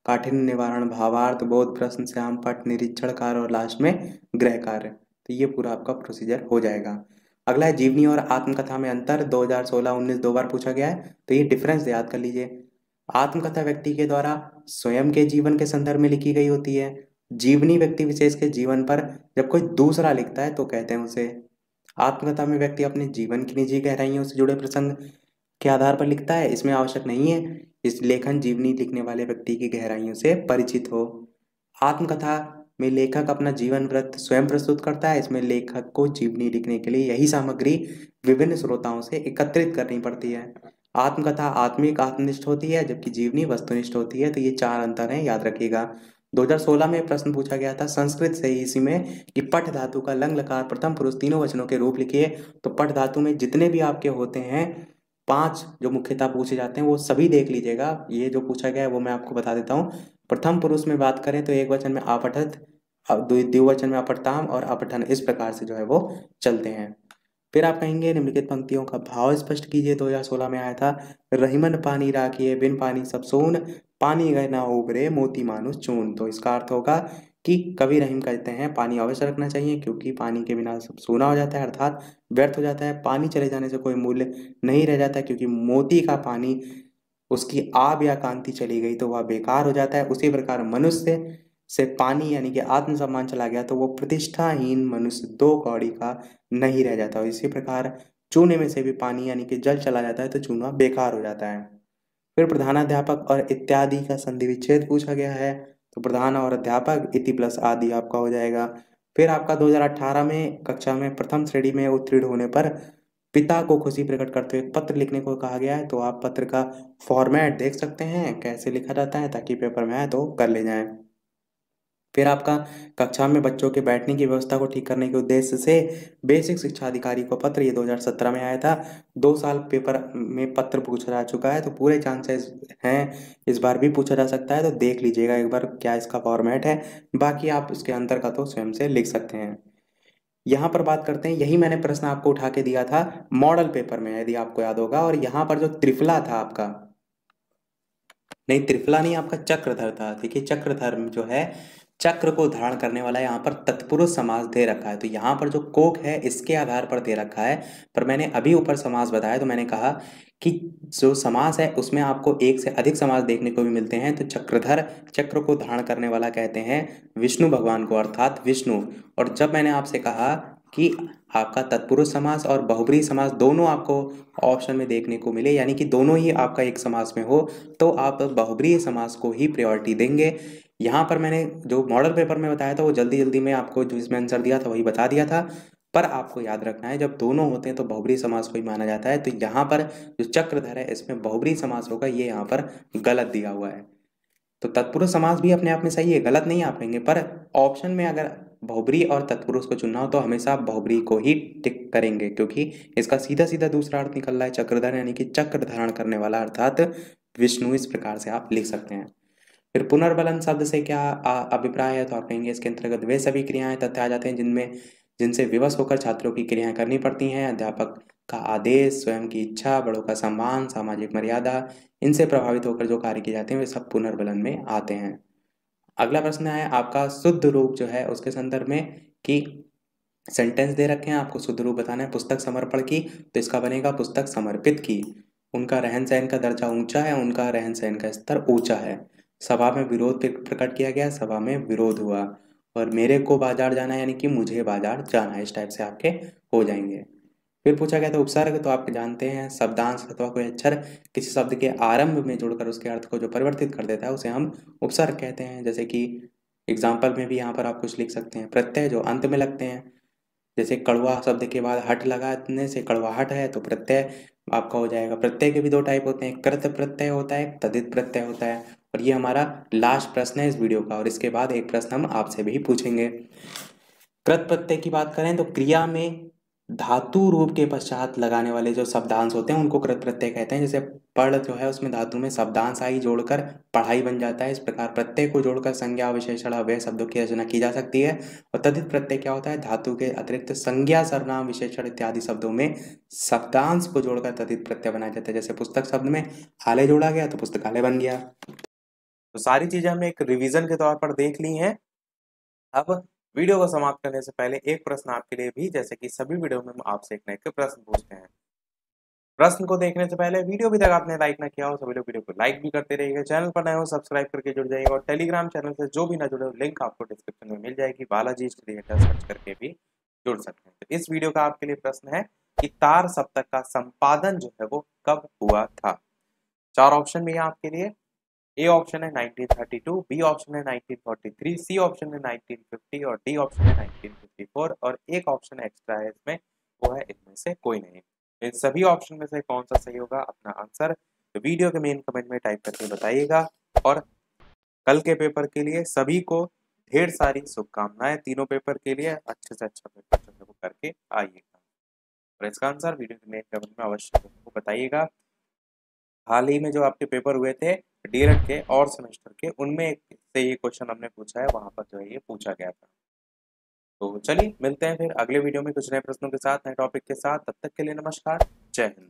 काठिन्य निवारण, भावार्थ, बोध प्रश्न, श्याम पट, निरीक्षण कार्य, और लास्ट में गृह कार्य। तो ये पूरा आपका प्रोसीजर हो जाएगा। अगला है जीवनी और आत्मकथा में अंतर, 2016-19 दो बार पूछा गया है, तो ये डिफरेंस याद कर लीजिए। आत्मकथा व्यक्ति के द्वारा स्वयं के जीवन के संदर्भ में लिखी गई होती है। जीवनी व्यक्ति विशेष के जीवन पर जब कोई दूसरा लिखता है तो कहते हैं उसे। आत्मकथा में व्यक्ति अपने जीवन की निजी गहराइयों से जुड़े प्रसंग के आधार पर लिखता है, इसमें आवश्यक नहीं है इस लेखन जीवनी लिखने वाले व्यक्ति की गहराइयों से परिचित हो। आत्मकथा में लेखक अपना जीवन वृत्त स्वयं प्रस्तुत करता है। इसमें लेखक को जीवनी लिखने के लिए यही सामग्री विभिन्न स्रोताओं से एकत्रित करनी पड़ती है। आत्मकथा आत्मिक आत्मनिष्ठ होती है, जबकि जीवनी वस्तुनिष्ठ होती है। तो ये चार अंतर हैं, याद रखिएगा। 2016 में प्रश्न पूछा गया था संस्कृत से ही इसी में कि पठ धातु का लंग लकार प्रथम पुरुष तीनों वचनों के रूप लिखिए। तो पठ धातु में जितने भी आपके होते हैं 5 जो मुख्यतः पूछे जाते हैं वो सभी देख लीजिएगा। ये जो पूछा गया है वो मैं आपको बता देता हूँ। प्रथम पुरुष में बात करें तो एक वचन में अपठत, द्विवचन में अपठताम और अपठन, इस प्रकार से जो है वो चलते हैं। फिर आप कहेंगे निम्नलिखित पंक्तियों का भाव स्पष्ट कीजिए। 2016 में आया था रहीमन पानी राखिए बिन पानी सब सोन, पानी गए ना उबरे मोती मानुष चून। तो इसका अर्थ होगा कि कवि रहीम कहते हैं पानी अवश्य रखना चाहिए, क्योंकि पानी के बिना सब सूना हो जाता है, अर्थात व्यर्थ हो जाता है। पानी चले जाने से कोई मूल्य नहीं रह जाता, क्योंकि मोती का पानी उसकी आब या कांति चली गई तो वह बेकार हो जाता है। उसी प्रकार मनुष्य से पानी यानी कि आत्मसम्मान चला गया तो वो प्रतिष्ठाहीन मनुष्य दो कौड़ी का नहीं रह जाता। और इसी प्रकार चूने में से भी पानी यानी कि जल चला जाता है तो चूना बेकार हो जाता है। फिर प्रधानाध्यापक और इत्यादि का संधि विच्छेद पूछा गया है। तो प्रधान और अध्यापक इति प्लस आदि आपका हो जाएगा। फिर आपका 2018 में कक्षा में प्रथम श्रेणी में उत्तीर्ण होने पर पिता को खुशी प्रकट करते हुए पत्र लिखने को कहा गया है। तो आप पत्र का फॉर्मेट देख सकते हैं कैसे लिखा जाता है, ताकि पेपर में आए तो कर ले जाएं। फिर आपका कक्षा में बच्चों के बैठने की व्यवस्था को ठीक करने के उद्देश्य से बेसिक शिक्षा अधिकारी को पत्र, ये 2017 में आया था। 2 साल पेपर में पत्र पूछा जा चुका है, तो पूरे चांसेस हैं इस बार भी पूछा जा सकता है। तो देख लीजिएगा एक बार क्या इसका फॉर्मेट है, बाकी आप उसके अंतर का तो स्वयं से लिख सकते हैं। यहाँ पर बात करते हैं, यही मैंने प्रश्न आपको उठा के दिया था मॉडल पेपर में, यदि आपको याद होगा। और यहाँ पर जो त्रिफला था आपका, नहीं त्रिफला नहीं, आपका चक्रधर था। देखिए चक्रधर जो है चक्र को धारण करने वाला, यहाँ पर तत्पुरुष समास दे रखा है। तो यहाँ पर जो कोक है इसके आधार पर दे रखा है। पर मैंने अभी ऊपर समास बताया तो मैंने कहा कि जो समास है उसमें आपको एक से अधिक समास देखने को भी मिलते हैं। तो चक्रधर चक्र को धारण करने वाला कहते हैं विष्णु भगवान को, अर्थात विष्णु। और जब मैंने आपसे कहा कि आपका तत्पुरुष समास और बहुब्रीहि समास दोनों आपको ऑप्शन में देखने को मिले, यानी कि दोनों ही आपका एक समास में हो, तो आप बहुब्रीहि समास को ही प्रायोरिटी देंगे। यहाँ पर मैंने जो मॉडल पेपर में बताया था वो जल्दी जल्दी में आपको जो इसमें आंसर दिया था वही बता दिया था। पर आपको याद रखना है जब दोनों होते हैं तो बहुब्रीहि समास को ही माना जाता है। तो यहाँ पर जो चक्रधर है इसमें बहुब्रीहि समास होगा, ये यहाँ पर गलत दिया हुआ है। तो तत्पुरुष समास भी अपने आप में सही है, गलत नहीं आप कहेंगे, पर ऑप्शन में अगर बहुब्रीहि और तत्पुरुष को चुनना हो तो हमेशा आप बहुब्रीहि को ही टिक करेंगे, क्योंकि इसका सीधा सीधा दूसरा अर्थ निकल रहा है चक्रधर, यानी कि चक्र धारण करने वाला, अर्थात विष्णु। इस प्रकार से आप लिख सकते हैं। फिर पुनर्बलन शब्द से क्या अभिप्राय है, तो आप कहेंगे इसके अंतर्गत वे सभी क्रियाएं तथ्य आ जाते हैं जिनसे विवश होकर छात्रों की क्रियाएं करनी पड़ती हैं। अध्यापक का आदेश, स्वयं की इच्छा, बड़ों का सम्मान, सामाजिक मर्यादा, इनसे प्रभावित होकर जो कार्य किए जाते हैं वे सब पुनर्बलन में आते हैं। अगला प्रश्न है आपका शुद्ध रूप जो है उसके संदर्भ में, कि सेंटेंस दे रखे हैं आपको शुद्ध रूप बताना है पुस्तक समर्पण की। तो इसका बनेगा पुस्तक समर्पित की। उनका रहन सहन का दर्जा ऊंचा है, उनका रहन सहन का स्तर ऊंचा है। सभा में विरोध प्रकट किया गया, सभा में विरोध हुआ। और मेरे को बाजार जाना है यानी कि मुझे बाजार जाना है, इस टाइप से आपके हो जाएंगे। फिर पूछा गया था उपसर्ग, तो आप जानते हैं शब्दांश अथवा कोई अक्षर किसी शब्द के आरंभ में जुड़कर उसके अर्थ को जो परिवर्तित कर देता है उसे हम उपसर्ग कहते हैं। जैसे कि एग्जाम्पल में भी यहाँ पर आप कुछ लिख सकते हैं, प्रत्यय जो अंत में लगते हैं, जैसे कड़वा शब्द के बाद हट लगाने से कड़वाहट है, तो प्रत्यय आपका हो जाएगा। प्रत्यय के भी दो टाइप होते हैं, कृत प्रत्यय होता है, तदित प्रत्यय होता है। और ये हमारा लास्ट प्रश्न है इस वीडियो का, और इसके बाद एक प्रश्न हम आपसे भी पूछेंगे। कृत प्रत्यय की बात करें तो क्रिया में धातु रूप के पश्चात लगाने वाले जो शब्दांश होते हैं उनको कृत प्रत्यय कहते हैं। जैसे पढ़ जो है उसमें धातु में शब्दांश आई जोड़कर पढ़ाई बन जाता है। इस प्रकार प्रत्यय को जोड़कर संज्ञा विशेषण अव्यय शब्दों की रचना की जा सकती है। और तदित प्रत्यय क्या होता है, धातु के अतिरिक्त संज्ञा सर्वनाम विशेषण इत्यादि शब्दों में शब्दांश को जोड़कर तदित प्रत्यय बनाया जाता है। जैसे पुस्तक शब्द में आलय जोड़ा गया तो पुस्तकालय बन गया।
तो सारी चीजें हमने एक रिवीजन के तौर पर देख ली हैं। अब वीडियो को समाप्त करने से पहले एक प्रश्न आपके लिए भी, जैसे कि सभी वीडियो में हम आपसे एक नए प्रश्न पूछते हैं। प्रश्न को देखने से पहले वीडियो भी तक आपने लाइक ना किया हो, सभी लोग वीडियो को लाइक भी करते रहिएगा। चैनल पर नए हो सब्सक्राइब करके जुड़ जाइएगा, और टेलीग्राम चैनल से जो भी ना जुड़े हो लिंक आपको डिस्क्रिप्शन में मिल जाएगी, बालाजी स्टडी सेंटर सर्च करके भी जुड़ सकते हैं। तो इस वीडियो का आपके लिए प्रश्न है कि तार सप्तक का संपादन जो है वो कब हुआ था। 4 ऑप्शन भी है आपके लिए। ए ऑप्शन है 1932, बी ऑप्शन है 1943, सी ऑप्शन है 1950 और डी ऑप्शन है 1954 और एक ऑप्शन एक्स्ट्रा है इसमें, वो है इनमें से कोई नहीं। इन सभी ऑप्शन में से कौन सा सही होगा, अपना आंसर वीडियो के मेन कमेंट में टाइप करके बताइएगा। और कल के पेपर के लिए सभी को ढेर सारी शुभकामनाएं, तीनों पेपर के लिए अच्छे से अच्छा पेपर जो है वो करके आइएगा। और इसका आंसर वीडियो के मेन कमेंट में अवश्य बताइएगा। हाल ही में जो आपके पेपर हुए थे डीएलएड के और सेमेस्टर के, उनमें से ये क्वेश्चन हमने पूछा है, वहां पर जो है ये पूछा गया था। तो चलिए मिलते हैं फिर अगले वीडियो में कुछ नए प्रश्नों के साथ, नए टॉपिक के साथ। तब तक के लिए नमस्कार, जय हिंद।